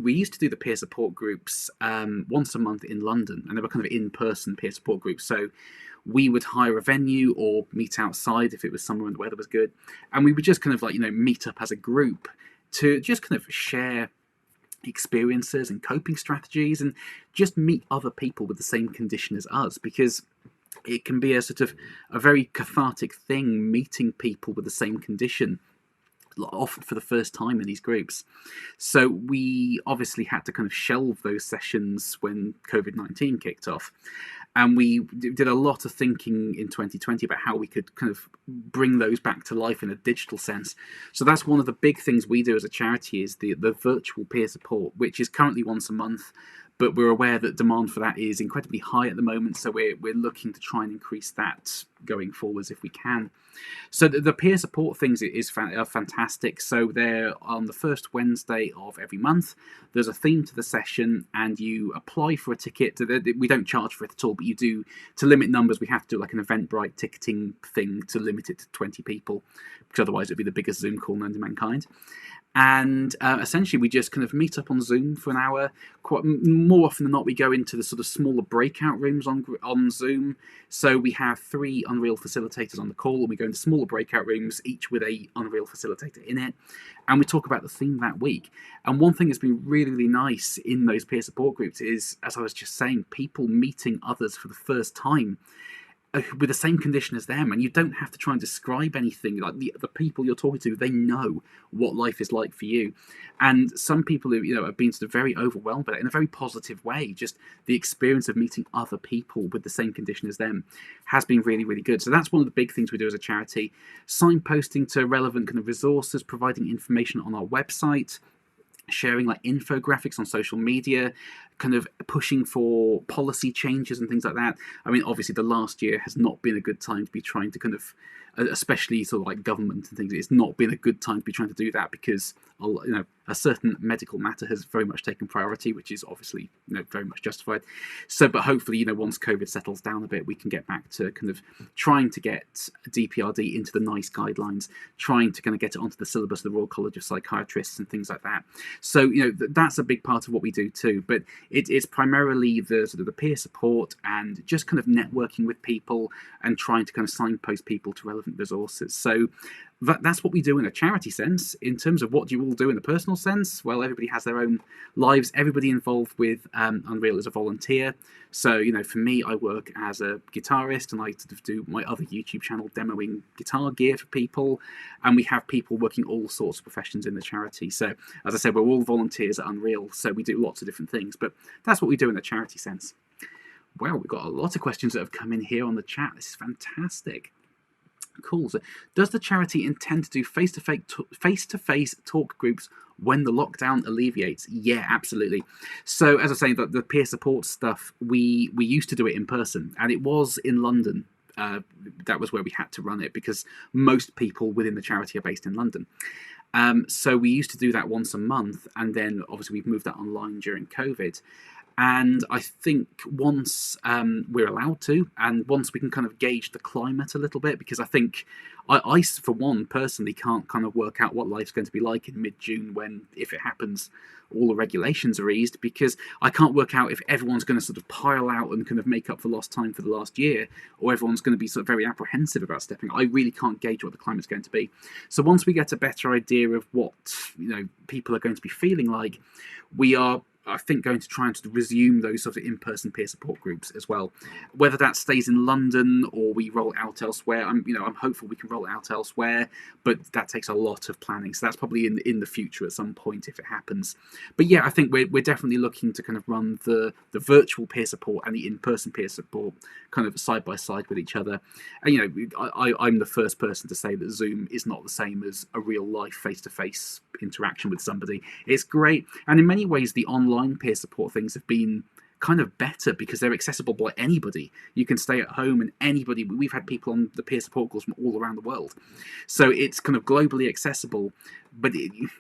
used to do the peer support groups once a month in London, and they were kind of in-person peer support groups. So we would hire a venue or meet outside if it was summer and the weather was good, and we would just kind of meet up as a group to just kind of share experiences and coping strategies, and just meet other people with the same condition as us, because it can be a sort of a very cathartic thing meeting people with the same condition, often for the first time in these groups. So we obviously had to kind of shelve those sessions when COVID-19 kicked off. And we did a lot of thinking in 2020 about how we could kind of bring those back to life in a digital sense. So that's one of the big things we do as a charity, is the virtual peer support, which is currently once a month. But we're aware that demand for that is incredibly high at the moment, so we're looking to try and increase that going forwards if we can. So the peer support things are fantastic. So they're on the first Wednesday of every month. There's a theme to the session, and you apply for a ticket. We don't charge for it at all, but you do, to limit numbers, we have to do like an Eventbrite ticketing thing to limit it to 20 people, because otherwise it'd be the biggest Zoom call known to mankind. And essentially, we just kind of meet up on Zoom for an hour. Quite more often than not, we go into the sort of smaller breakout rooms on Zoom. So we have 3 Unreal facilitators on the call, and we go into smaller breakout rooms, each with a Unreal facilitator in it. And we talk about the theme that week. And one thing that's been really, really nice in those peer support groups is, as I was just saying, people meeting others for the first time with the same condition as them, and you don't have to try and describe anything. Like the people you're talking to, they know what life is like for you. And some people who have been sort of very overwhelmed by it in a very positive way. Just the experience of meeting other people with the same condition as them has been really, really good. So that's one of the big things we do as a charity. Signposting to relevant kind of resources, providing information on our website, sharing like infographics on social media, kind of pushing for policy changes and things like that. I mean, obviously the last year has not been a good time to be trying to kind of, especially sort of like government and things, it's not been a good time to be trying to do that, because a certain medical matter has very much taken priority, which is obviously very much justified. So, but hopefully once COVID settles down a bit, we can get back to kind of trying to get DPRD into the NICE guidelines, trying to kind of get it onto the syllabus of the Royal College of Psychiatrists and things like that. So that's a big part of what we do too. But it's primarily the sort of the peer support and just kind of networking with people and trying to kind of signpost people to relevant resources. So that's what we do in a charity sense. In terms of what do you all do in a personal sense, well, everybody has their own lives. Everybody involved with Unreal is a volunteer. So, for me, I work as a guitarist, and I sort of do my other YouTube channel demoing guitar gear for people. And we have people working all sorts of professions in the charity. So, as I said, we're all volunteers at Unreal, so we do lots of different things. But that's what we do in a charity sense. Well, we've got a lot of questions that have come in here on the chat. This is fantastic. Cool. So, does the charity intend to do face-to-face talk groups when the lockdown alleviates? Yeah, absolutely. So, as I say, the peer support stuff, we used to do it in person, and it was in London. That was where we had to run it, because most people within the charity are based in London. So we used to do that once a month, and then obviously we've moved that online during COVID. And I think once we're allowed to, and once we can kind of gauge the climate a little bit, because I think I, for one, personally can't kind of work out what life's going to be like in mid-June when, if it happens, all the regulations are eased, because I can't work out if everyone's going to sort of pile out and kind of make up for lost time for the last year, or everyone's going to be sort of very apprehensive about stepping. I really can't gauge what the climate's going to be. So once we get a better idea of what people are going to be feeling like, we are I think going to try and sort of resume those sort of in-person peer support groups as well. Whether that stays in London or we roll it out elsewhere, I'm hopeful we can roll it out elsewhere, but that takes a lot of planning. So that's probably in the future at some point if it happens. But yeah, I think we're definitely looking to kind of run the virtual peer support and the in-person peer support kind of side by side with each other. And I'm the first person to say that Zoom is not the same as a real life face-to-face interaction with somebody. It's great, and in many ways the online peer support things have been kind of better because they're accessible by anybody. You can stay at home and anybody. We've had people on the peer support calls from all around the world, so it's kind of globally accessible. But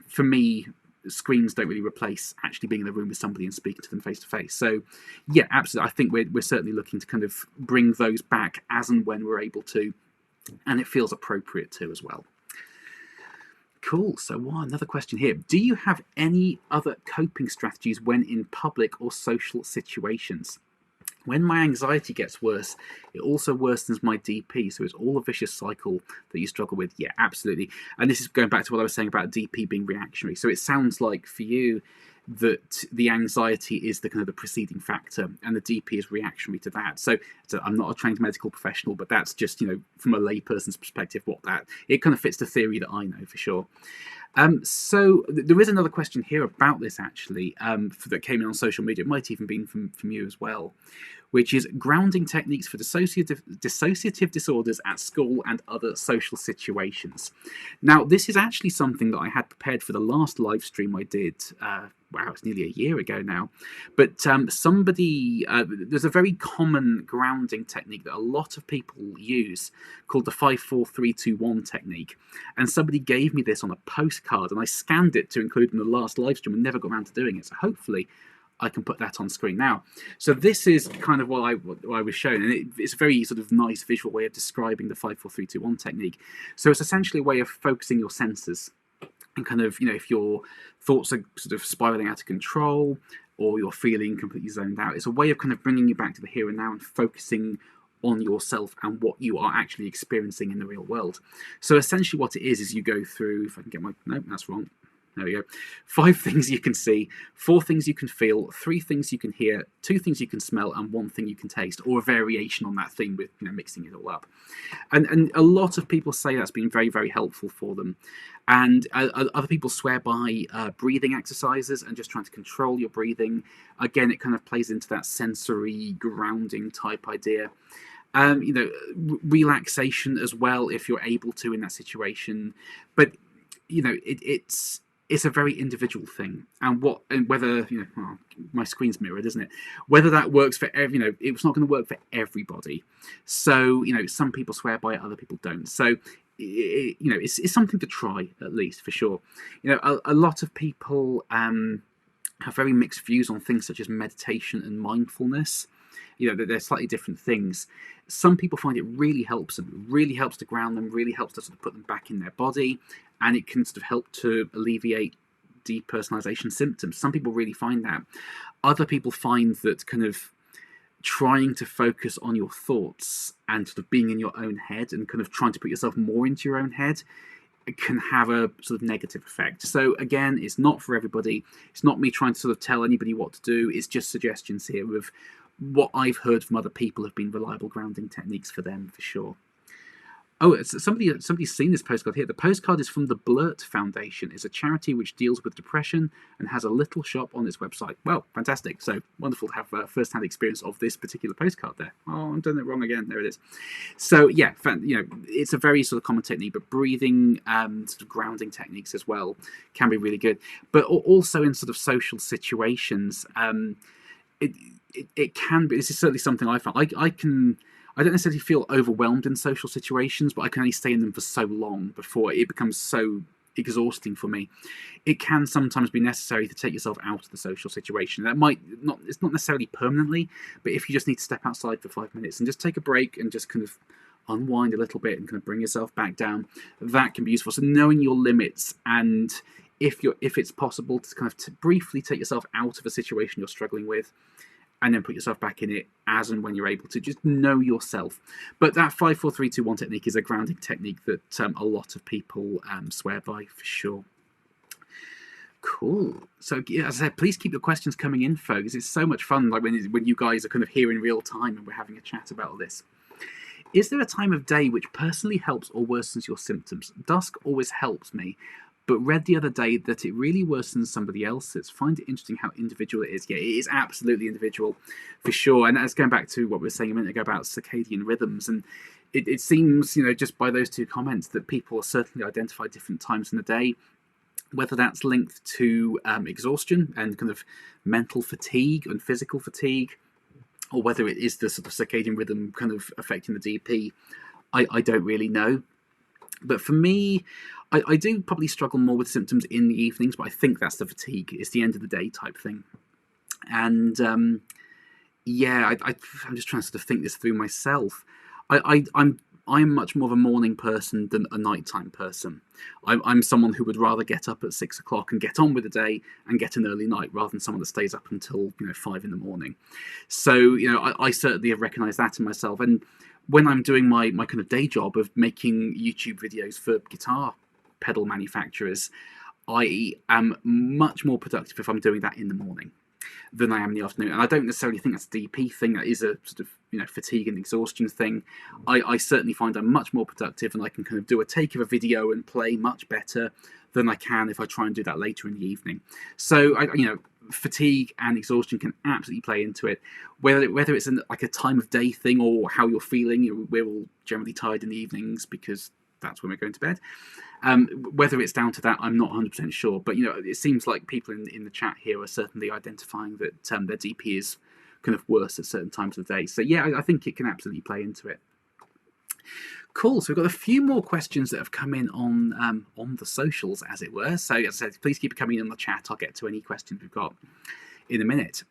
for me, screens don't really replace actually being in the room with somebody and speaking to them face to face. So yeah, absolutely, I think we're certainly looking to kind of bring those back as and when we're able to, and it feels appropriate to as well. Cool. So another question here. Do you have any other coping strategies when in public or social situations? When my anxiety gets worse, it also worsens my DP. So it's all a vicious cycle that you struggle with. Yeah, absolutely. And this is going back to what I was saying about DP being reactionary. So it sounds like for you that the anxiety is the kind of the preceding factor and the DP is reactionary to that. So I'm not a trained medical professional, but that's just, from a layperson's perspective, it kind of fits the theory that I know for sure. So there is another question here about this actually that came in on social media. It might even been from you as well, which is grounding techniques for dissociative disorders at school and other social situations. Now, this is actually something that I had prepared for the last live stream I did. Wow, it's nearly a year ago now. But there's a very common grounding technique that a lot of people use called the 5-4-3-2-1 technique. And somebody gave me this on a postcard and I scanned it to include in the last live stream and never got around to doing it. So hopefully I can put that on screen now. So this is kind of what I was shown, and it's a very sort of nice visual way of describing the 5-4-3-2-1 technique. So it's essentially a way of focusing your senses and kind of, if your thoughts are sort of spiraling out of control or you're feeling completely zoned out, it's a way of kind of bringing you back to the here and now and focusing on yourself and what you are actually experiencing in the real world. So essentially what it is you go through, if I can get no, that's wrong. There we go. 5 things you can see, 4 things you can feel, 3 things you can hear, 2 things you can smell, and 1 thing you can taste, or a variation on that theme with mixing it all up. And a lot of people say that's been very, very helpful for them. And other people swear by breathing exercises and just trying to control your breathing. Again, it kind of plays into that sensory grounding type idea. Relaxation as well if you're able to in that situation. But it's a very individual thing, and whether my screen's mirrored, isn't it? Whether that works for it's not going to work for everybody. So some people swear by it, other people don't. So it's something to try at least for sure. A lot of people have very mixed views on things such as meditation and mindfulness. They're slightly different things. Some people find it really helps them, really helps to ground them, really helps to sort of put them back in their body, and it can sort of help to alleviate depersonalization symptoms. Some people really find that. Other people find that kind of trying to focus on your thoughts and sort of being in your own head and kind of trying to put yourself more into your own head can have a sort of negative effect. So again, it's not for everybody. It's not me trying to sort of tell anybody what to do. It's just suggestions here of what I've heard from other people have been reliable grounding techniques for them, for sure. Oh, somebody's seen this postcard here. The postcard is from the Blurt Foundation. It's a charity which deals with depression and has a little shop on its website. Well, fantastic. So wonderful to have first-hand experience of this particular postcard there. Oh, I'm doing it wrong again. There it is. So yeah, it's a very sort of common technique, but breathing, sort of grounding techniques as well can be really good. But also in sort of social situations, it can be. This is certainly something I found. I don't necessarily feel overwhelmed in social situations, but I can only stay in them for so long before it becomes so exhausting for me. It can sometimes be necessary to take yourself out of the social situation. It's not necessarily permanently, but if you just need to step outside for 5 minutes and just take a break and just kind of unwind a little bit and kind of bring yourself back down, that can be useful. So knowing your limits, and if it's possible to kind of briefly take yourself out of a situation you're struggling with, and then put yourself back in it as and when you're able to. Just know yourself. But that 5-4-3-2-1 technique is a grounding technique that a lot of people swear by, for sure. Cool. So, yeah, as I said, please keep your questions coming in, folks. It's so much fun, like when you guys are kind of here in real time and we're having a chat about all this. Is there a time of day which personally helps or worsens your symptoms? Dusk always helps me, but read the other day that it really worsens somebody else's. Find it interesting how individual it is. Yeah, it is absolutely individual, for sure. And that's going back to what we were saying a minute ago about circadian rhythms. And it seems, just by those two comments, that people certainly identify different times in the day, whether that's linked to exhaustion and kind of mental fatigue and physical fatigue, or whether it is the sort of circadian rhythm kind of affecting the DP, I don't really know. But for me, I do probably struggle more with symptoms in the evenings, but I think that's the fatigue. It's the end of the day type thing. And I'm just trying to sort of think this through myself. I'm much more of a morning person than a nighttime person. I'm someone who would rather get up at 6 o'clock and get on with the day and get an early night rather than someone that stays up until 5 in the morning. So I certainly have recognised that in myself. And when I'm doing my kind of day job of making YouTube videos for guitar pedal manufacturers, I am much more productive if I'm doing that in the morning than I am in the afternoon. And I don't necessarily think that's a DP thing. That is a sort of fatigue and exhaustion thing. I certainly find I'm much more productive, and I can kind of do a take of a video and play much better than I can if I try and do that later in the evening. So fatigue and exhaustion can absolutely play into it. Whether it's like a time of day thing or how you're feeling, we're all generally tired in the evenings because that's when we're going to bed. Whether it's down to that, I'm not 100% sure. But it seems like people in the chat here are certainly identifying that their DP is kind of worse at certain times of the day. So yeah, I think it can absolutely play into it. Cool. So we've got a few more questions that have come in on the socials, as it were. So as I said, please keep it coming in on the chat. I'll get to any questions we've got in a minute.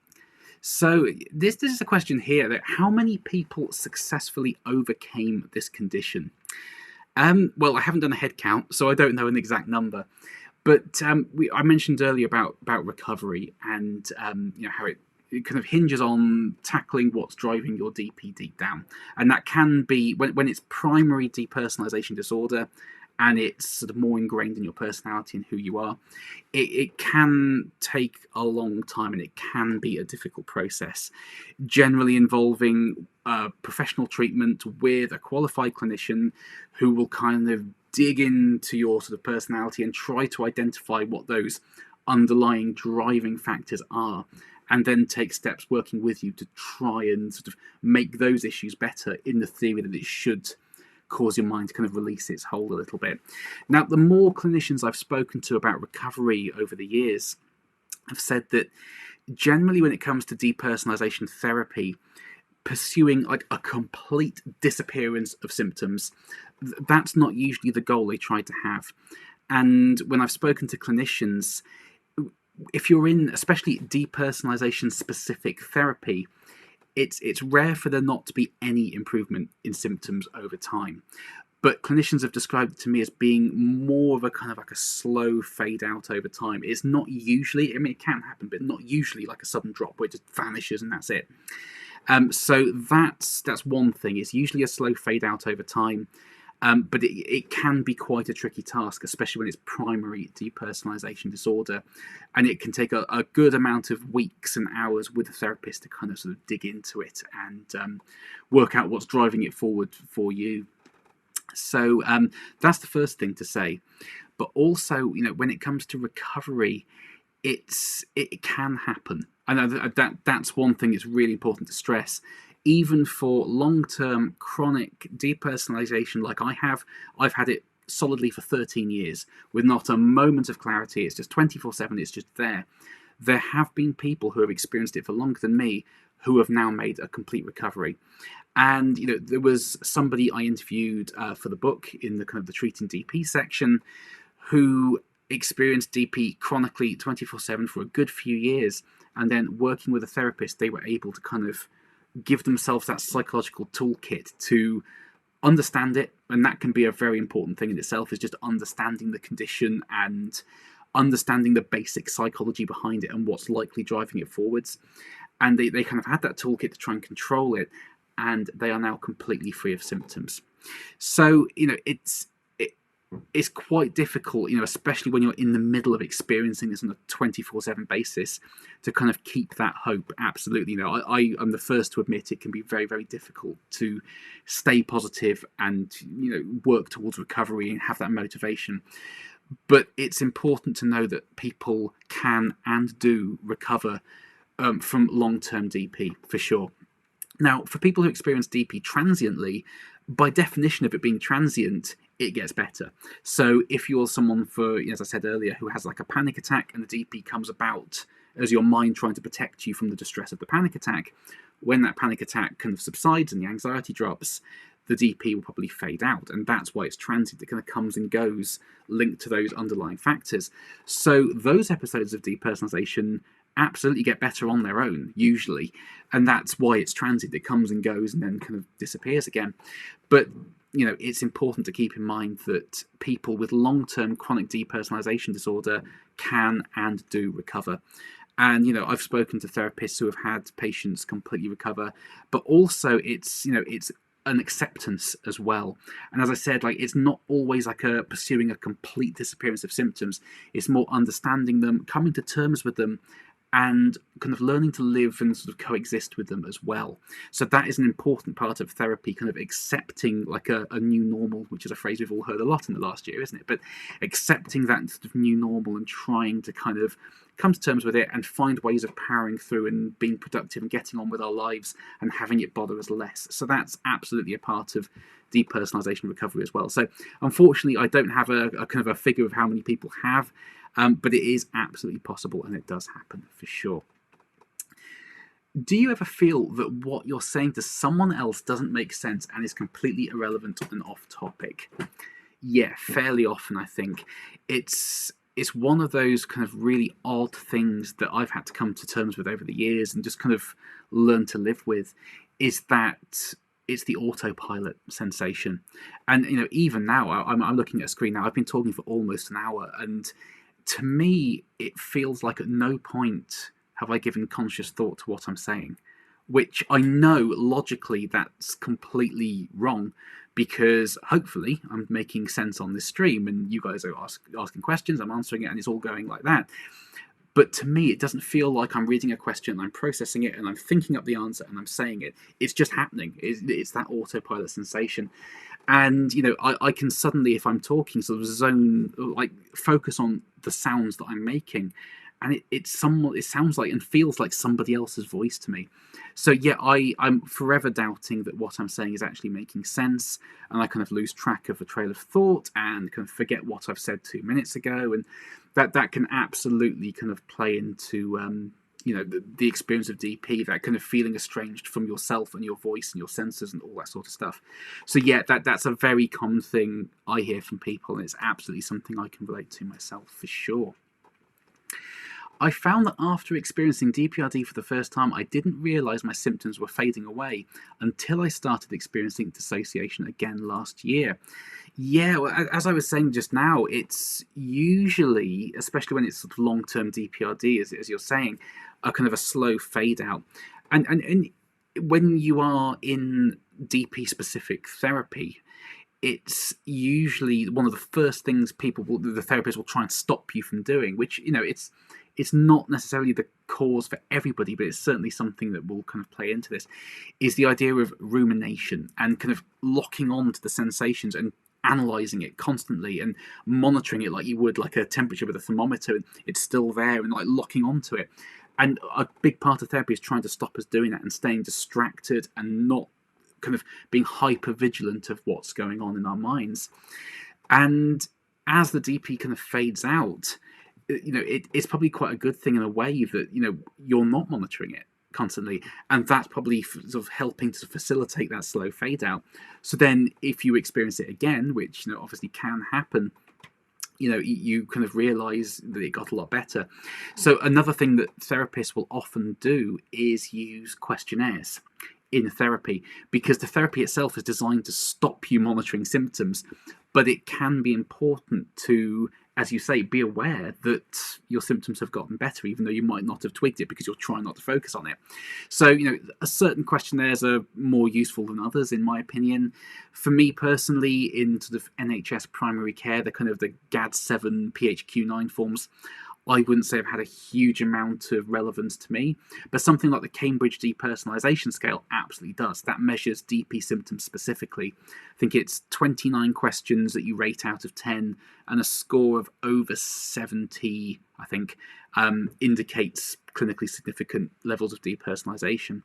So this is a question here: that how many people successfully overcame this condition? Well, I haven't done a head count, so I don't know an exact number. But I mentioned earlier about recovery and how it kind of hinges on tackling what's driving your DP deep down. And that can be, when it's primary depersonalization disorder and it's sort of more ingrained in your personality and who you are, it can take a long time and it can be a difficult process, generally involving professional treatment with a qualified clinician who will kind of dig into your sort of personality and try to identify what those underlying driving factors are, and then take steps working with you to try and sort of make those issues better, in the theory that it should cause your mind to kind of release its hold a little bit. Now, the more clinicians I've spoken to about recovery over the years have said that generally when it comes to depersonalization therapy, pursuing like a complete disappearance of symptoms, that's not usually the goal they try to have. And when I've spoken to clinicians, if you're in especially depersonalization specific therapy, it's rare for there not to be any improvement in symptoms over time. But clinicians have described it to me as being more of a kind of like a slow fade out over time. It's not usually, I mean, it can happen, but not usually like a sudden drop where it just vanishes and that's it. So that's one thing. It's usually a slow fade out over time. But it can be quite a tricky task, especially when it's primary depersonalization disorder. And it can take a good amount of weeks and hours with a therapist to kind of sort of dig into it and work out what's driving it forward for you. So that's the first thing to say. But also, when it comes to recovery, it can happen. And that's one thing that's really important to stress. Even for long-term chronic depersonalization like I've had it solidly for 13 years with not a moment of clarity. It's just 24/7, it's just there. There have been people who have experienced it for longer than me who have now made a complete recovery. And there was somebody I interviewed for the book in the kind of the treating DP section who experienced DP chronically 24/7 for a good few years, and then working with a therapist, they were able to kind of give themselves that psychological toolkit to understand it. And that can be a very important thing in itself, is just understanding the condition and understanding the basic psychology behind it and what's likely driving it forwards. And they kind of had that toolkit to try and control it, and they are now completely free of symptoms. So it's quite difficult, especially when you're in the middle of experiencing this on a 24/7 basis, to kind of keep that hope. Absolutely. I am the first to admit it can be very, very difficult to stay positive and, work towards recovery and have that motivation. But it's important to know that people can and do recover from long-term DP, for sure. Now, for people who experience DP transiently, by definition of it being transient, it gets better. So if you're someone, as I said earlier, who has like a panic attack and the DP comes about as your mind trying to protect you from the distress of the panic attack, when that panic attack kind of subsides and the anxiety drops, the DP will probably fade out. And that's why it's transient. It kind of comes and goes, linked to those underlying factors. So those episodes of depersonalization absolutely get better on their own, usually. And that's why it's transient. It comes and goes and then kind of disappears again. But it's important to keep in mind that people with long-term chronic depersonalization disorder can and do recover. And, I've spoken to therapists who have had patients completely recover, but also it's an acceptance as well. And as I said, it's not always pursuing a complete disappearance of symptoms. It's more understanding them, coming to terms with them, and kind of learning to live and sort of coexist with them as well. So that is an important part of therapy, kind of accepting a new normal, which is a phrase we've all heard a lot in the last year, isn't it? But accepting that sort of new normal and trying to kind of come to terms with it and find ways of powering through and being productive and getting on with our lives and having it bother us less. So that's absolutely a part of depersonalization recovery as well. So unfortunately, I don't have a kind of a figure of how many people have, but it is absolutely possible and it does happen for sure. Do you ever feel that what you're saying to someone else doesn't make sense and is completely irrelevant and off topic? Yeah, fairly often, I think. It's one of those kind of really odd things that I've had to come to terms with over the years and just kind of learn to live with, is that it's the autopilot sensation. And, even now, I'm looking at a screen now, I've been talking for almost an hour, and to me, it feels like at no point have I given conscious thought to what I'm saying, which I know logically that's completely wrong, because hopefully I'm making sense on this stream and you guys are asking questions, I'm answering it, and it's all going like that. But to me, it doesn't feel like I'm reading a question, I'm processing it, and I'm thinking up the answer, and I'm saying it. It's just happening. It's that autopilot sensation. And, I can suddenly, if I'm talking, sort of focus on the sounds that I'm making. And it sounds like and feels like somebody else's voice to me. So yeah, I'm forever doubting that what I'm saying is actually making sense, and I kind of lose track of a trail of thought and kind of forget what I've said 2 minutes ago, and that can absolutely kind of play into the experience of DP, that kind of feeling estranged from yourself and your voice and your senses and all that sort of stuff. So yeah, that's a very common thing I hear from people, and it's absolutely something I can relate to myself for sure. I found that after experiencing DPRD for the first time, I didn't realise my symptoms were fading away until I started experiencing dissociation again last year. Yeah, well, as I was saying just now, it's usually, especially when it's sort of long-term DPRD, as you're saying, a kind of a slow fade out. And when you are in DP-specific therapy, it's usually one of the first things the therapist will try and stop you from doing, which, it's not necessarily the cause for everybody, but it's certainly something that will kind of play into this, is the idea of rumination and kind of locking on to the sensations and analysing it constantly and monitoring it like you would like a temperature with a thermometer, and it's still there, and like locking onto it. And a big part of therapy is trying to stop us doing that and staying distracted and not kind of being hyper vigilant of what's going on in our minds. And as the DP kind of fades out, it's probably quite a good thing in a way that you're not monitoring it constantly, and that's probably sort of helping to facilitate that slow fade out. So then if you experience it again, which obviously can happen, you kind of realize that it got a lot better. So another thing that therapists will often do is use questionnaires in therapy, because the therapy itself is designed to stop you monitoring symptoms, but it can be important to as you say, be aware that your symptoms have gotten better, even though you might not have twigged it because you're trying not to focus on it. So, a certain questionnaires are more useful than others, in my opinion. For me personally, in sort of NHS primary care, the kind of the GAD7, PHQ9 forms, I wouldn't say have had a huge amount of relevance to me, but something like the Cambridge Depersonalisation Scale absolutely does. That measures DP symptoms specifically. I think it's 29 questions that you rate out of 10, and a score of over 70, I think, indicates clinically significant levels of depersonalisation.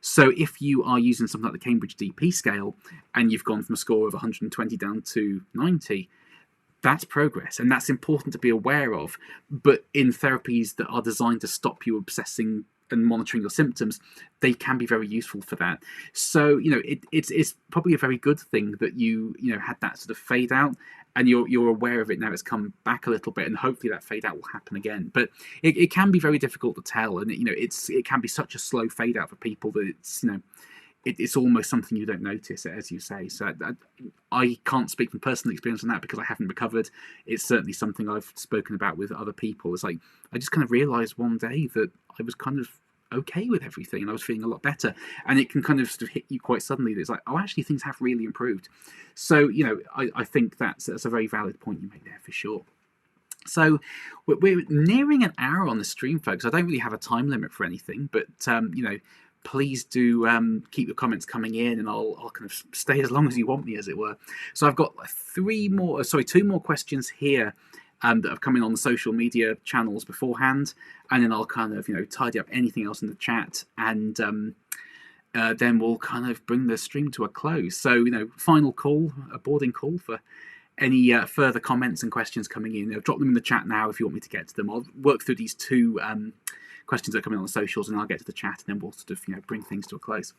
So if you are using something like the Cambridge DP scale, and you've gone from a score of 120 down to 90, that's progress, and that's important to be aware of. But in therapies that are designed to stop you obsessing and monitoring your symptoms, they can be very useful for that. So, it's probably a very good thing that you had that sort of fade out, and you're aware of it now. It's come back a little bit, and hopefully that fade out will happen again. But it can be very difficult to tell, and it can be such a slow fade out for people that it's almost something you don't notice, as you say. So I can't speak from personal experience on that because I haven't recovered. It's certainly something I've spoken about with other people. It's like, I just kind of realised one day that I was kind of okay with everything and I was feeling a lot better. And it can kind of sort of hit you quite suddenly. It's like, oh, actually things have really improved. So, I think that's a very valid point you make there for sure. So we're nearing an hour on the stream, folks. I don't really have a time limit for anything, but, please do keep your comments coming in, and I'll kind of stay as long as you want me, as it were. So I've got two more questions here that have come in on the social media channels beforehand, and then I'll kind of tidy up anything else in the chat, and then we'll kind of bring the stream to a close. So final call, a boarding call for any further comments and questions coming in. Drop them in the chat now if you want me to get to them. I'll work through these two questions that are coming on the socials, and I'll get to the chat, and then we'll sort of bring things to a close.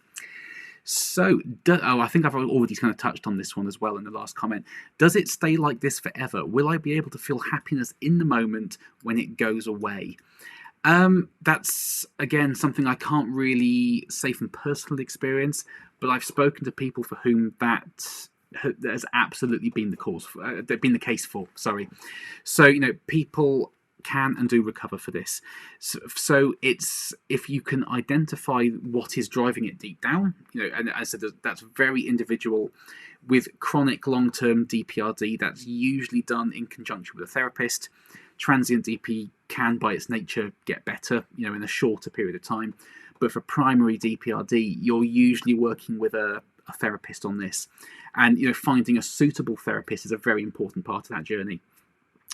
So, I think I've already kind of touched on this one as well in the last comment. Does it stay like this forever? Will I be able to feel happiness in the moment when it goes away? That's, again, something I can't really say from personal experience, but I've spoken to people for whom that has absolutely been the case for. So, people can and do recover for this. So it's, if you can identify what is driving it deep down, and as I said, that's very individual. With chronic long-term DPRD, that's usually done in conjunction with a therapist. Transient DP can, by its nature, get better, in a shorter period of time. But for primary DPRD, you're usually working with a therapist on this. And, finding a suitable therapist is a very important part of that journey.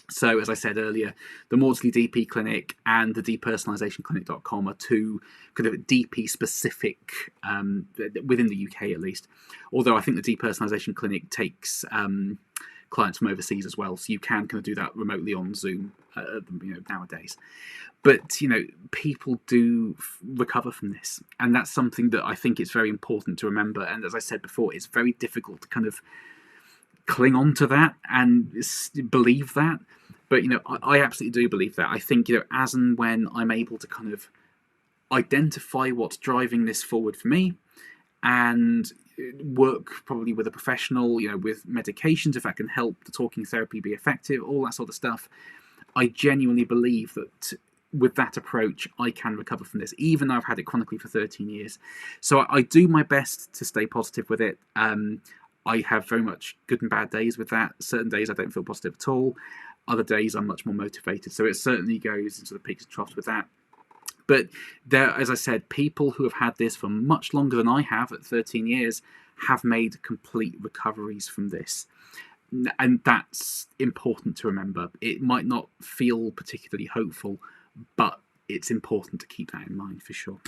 So, as I said earlier, the Maudsley DP Clinic and the depersonalizationclinic.com are two kind of DP specific, within the UK at least. Although I think the Depersonalization Clinic takes clients from overseas as well, so you can kind of do that remotely on Zoom, nowadays. But people do recover from this, and that's something that I think it's very important to remember. And as I said before, it's very difficult to kind of cling on to that and believe that. But I absolutely do believe that. I think as and when I'm able to kind of identify what's driving this forward for me, and work probably with a professional, with medications, if that can help the talking therapy be effective, all that sort of stuff, I genuinely believe that with that approach I can recover from this, even though I've had it chronically for 13 years. So I do my best to stay positive with it. I have very much good and bad days with that. Certain days I don't feel positive at all. Other days I'm much more motivated. So it certainly goes into the peaks and troughs with that. But there, as I said, people who have had this for much longer than I have at 13 years have made complete recoveries from this. And that's important to remember. It might not feel particularly hopeful, but it's important to keep that in mind for sure.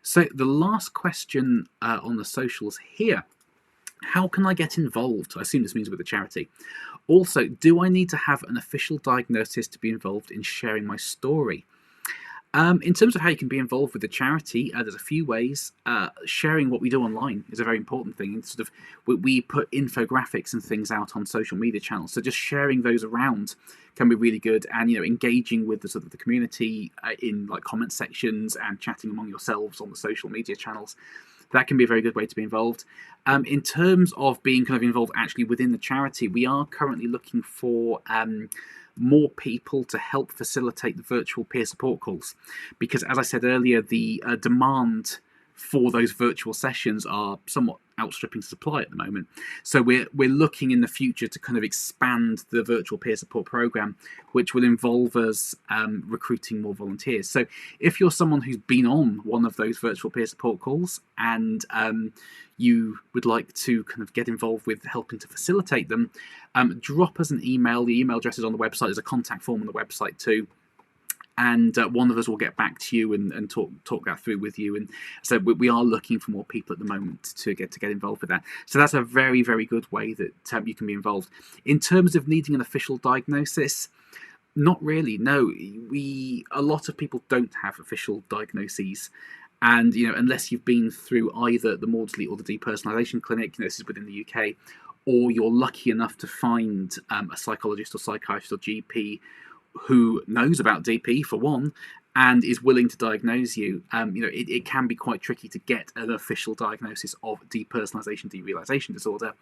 So the last question on the socials here. How can I get involved? I assume this means with a charity. Also, do I need to have an official diagnosis to be involved in sharing my story? In terms of how you can be involved with the charity, there's a few ways. Sharing what we do online is a very important thing. And sort of, we put infographics and things out on social media channels, so just sharing those around can be really good. And engaging with the sort of the community in like comment sections and chatting among yourselves on the social media channels. that can be a very good way to be involved. In terms of being kind of involved actually within the charity, we are currently looking for more people to help facilitate the virtual peer support calls, because as I said earlier, the demand for those virtual sessions are somewhat outstripping supply at the moment. So we're looking in the future to kind of expand the virtual peer support program, which will involve us recruiting more volunteers. So if you're someone who's been on one of those virtual peer support calls and you would like to kind of get involved with helping to facilitate them, drop us an email. The email address is on the website. There's a contact form on the website too. And one of us will get back to you and talk that through with you. And so we are looking for more people at the moment to get involved with that. So that's a very, very good way that you can be involved. In terms of needing an official diagnosis, not really. No, a lot of people don't have official diagnoses. And unless you've been through either the Maudsley or the depersonalisation clinic, this is within the UK, or you're lucky enough to find a psychologist or psychiatrist or GP who knows about DP for one and is willing to diagnose you, it can be quite tricky to get an official diagnosis of depersonalisation, derealisation disorder.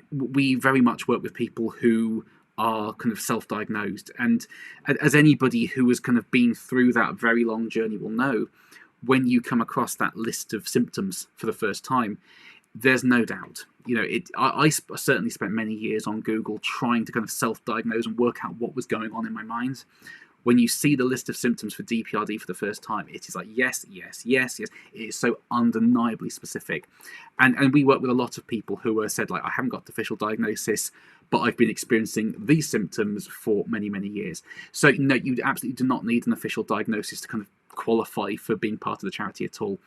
We very much work with people who are kind of self-diagnosed, and as anybody who has kind of been through that very long journey will know, when you come across that list of symptoms for the first time, there's no doubt. I certainly spent many years on Google trying to kind of self-diagnose and work out what was going on in my mind. When you see the list of symptoms for DPRD for the first time, it is like, yes, yes, yes, yes. It is so undeniably specific. And we work with a lot of people who are said, like, I haven't got the official diagnosis, but I've been experiencing these symptoms for many, many years. So, you absolutely do not need an official diagnosis to kind of qualify for being part of the charity at all.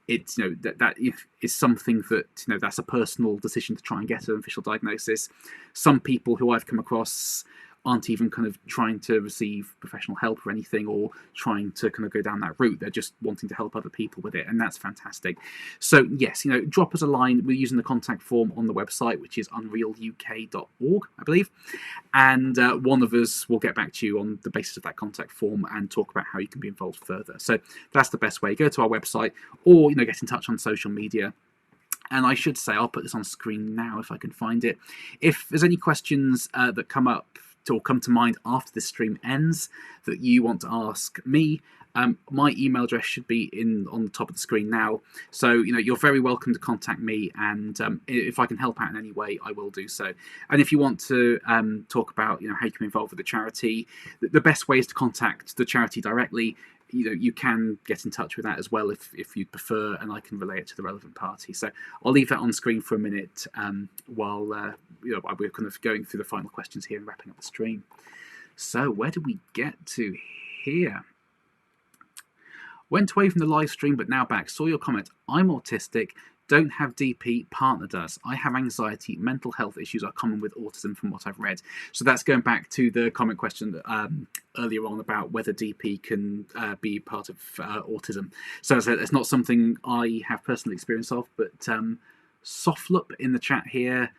It's that is something that that's a personal decision to try and get an official diagnosis. Some people who I've come across aren't even kind of trying to receive professional help or anything, or trying to kind of go down that route. They're just wanting to help other people with it, and that's fantastic. So yes, drop us a line. We're using the contact form on the website, which is unrealuk.org, I believe, and one of us will get back to you on the basis of that contact form and talk about how you can be involved further. So that's the best way. Go to our website, or get in touch on social media. And I should say, I'll put this on screen now if I can find it. If there's any questions that come up or come to mind after this stream ends that you want to ask me, my email address should be on the top of the screen now. So you're very welcome to contact me, and if I can help out in any way, I will do so. And if you want to talk about how you can be involved with the charity, the best way is to contact the charity directly. You can get in touch with that as well if you prefer, and I can relay it to the relevant party. So I'll leave that on screen for a minute while we're kind of going through the final questions here and wrapping up the stream. So where did we get to here? Went away from the live stream, but now back. Saw your comment. I'm autistic. Don't have DP, partner does. I have anxiety. Mental health issues are common with autism from what I've read. So that's going back to the comment question earlier on about whether DP can be part of autism. So as I said, it's not something I have personal experience of, but Softlup in the chat here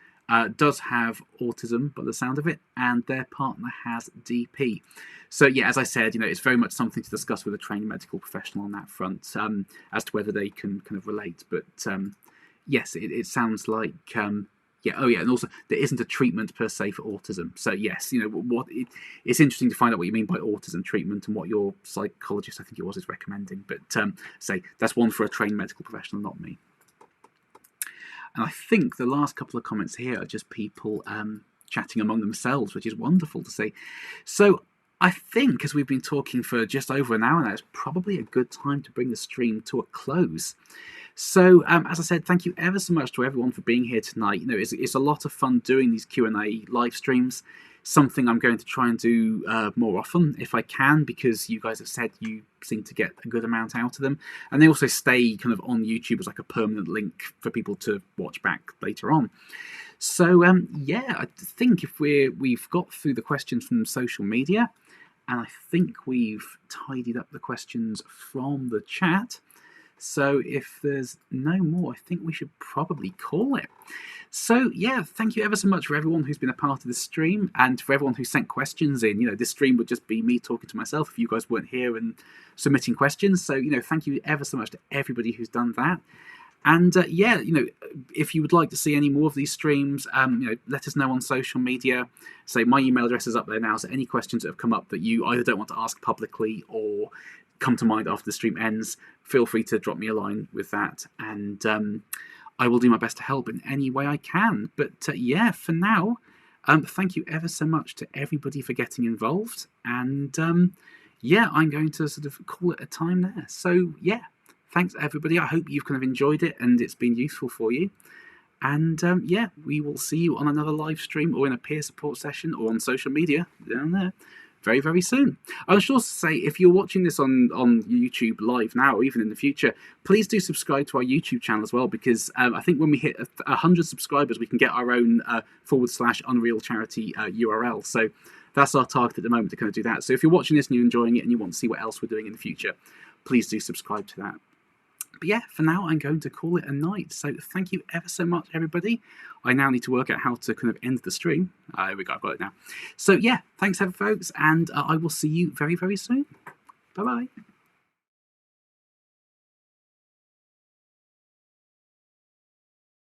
does have autism by the sound of it, and their partner has DP. So yeah, as I said, it's very much something to discuss with a trained medical professional on that front as to whether they can kind of relate. But yes, it sounds like and also there isn't a treatment per se for autism. So yes, it's interesting to find out what you mean by autism treatment and what your psychologist, I think it was, is recommending. But say that's one for a trained medical professional, not me. And I think the last couple of comments here are just people chatting among themselves, which is wonderful to see. So I think, as we've been talking for just over an hour now, it's probably a good time to bring the stream to a close. So, as I said, thank you ever so much to everyone for being here tonight. It's a lot of fun doing these Q&A live streams. Something I'm going to try and do more often if I can, because you guys have said you seem to get a good amount out of them, and they also stay kind of on YouTube as like a permanent link for people to watch back later on. So yeah, I think if we've got through the questions from social media, and I think we've tidied up the questions from the chat. So if there's no more, I think we should probably call it. So yeah, thank you ever so much for everyone who's been a part of this stream, and for everyone who sent questions in. This stream would just be me talking to myself if you guys weren't here and submitting questions. So thank you ever so much to everybody who's done that. And yeah, if you would like to see any more of these streams, let us know on social media. So my email address is up there now. So any questions that have come up that you either don't want to ask publicly or come to mind after the stream ends, feel free to drop me a line with that, and I will do my best to help in any way I can. But yeah, for now, thank you ever so much to everybody for getting involved, and yeah, I'm going to sort of call it a time there. So yeah, thanks everybody. I hope you've kind of enjoyed it and it's been useful for you. And yeah, we will see you on another live stream or in a peer support session or on social media down there very, very soon. I should also say, if you're watching this on YouTube live now or even in the future, please do subscribe to our YouTube channel as well, because I think when we hit 100 subscribers, we can get our own /Unreal Charity URL. So that's our target at the moment, to kind of do that. So if you're watching this and you're enjoying it and you want to see what else we're doing in the future, please do subscribe to that. But yeah, for now, I'm going to call it a night. So thank you ever so much, everybody. I now need to work out how to kind of end the stream. There we go, I've got it now. So yeah, thanks ever, folks, and I will see you very, very soon. Bye-bye.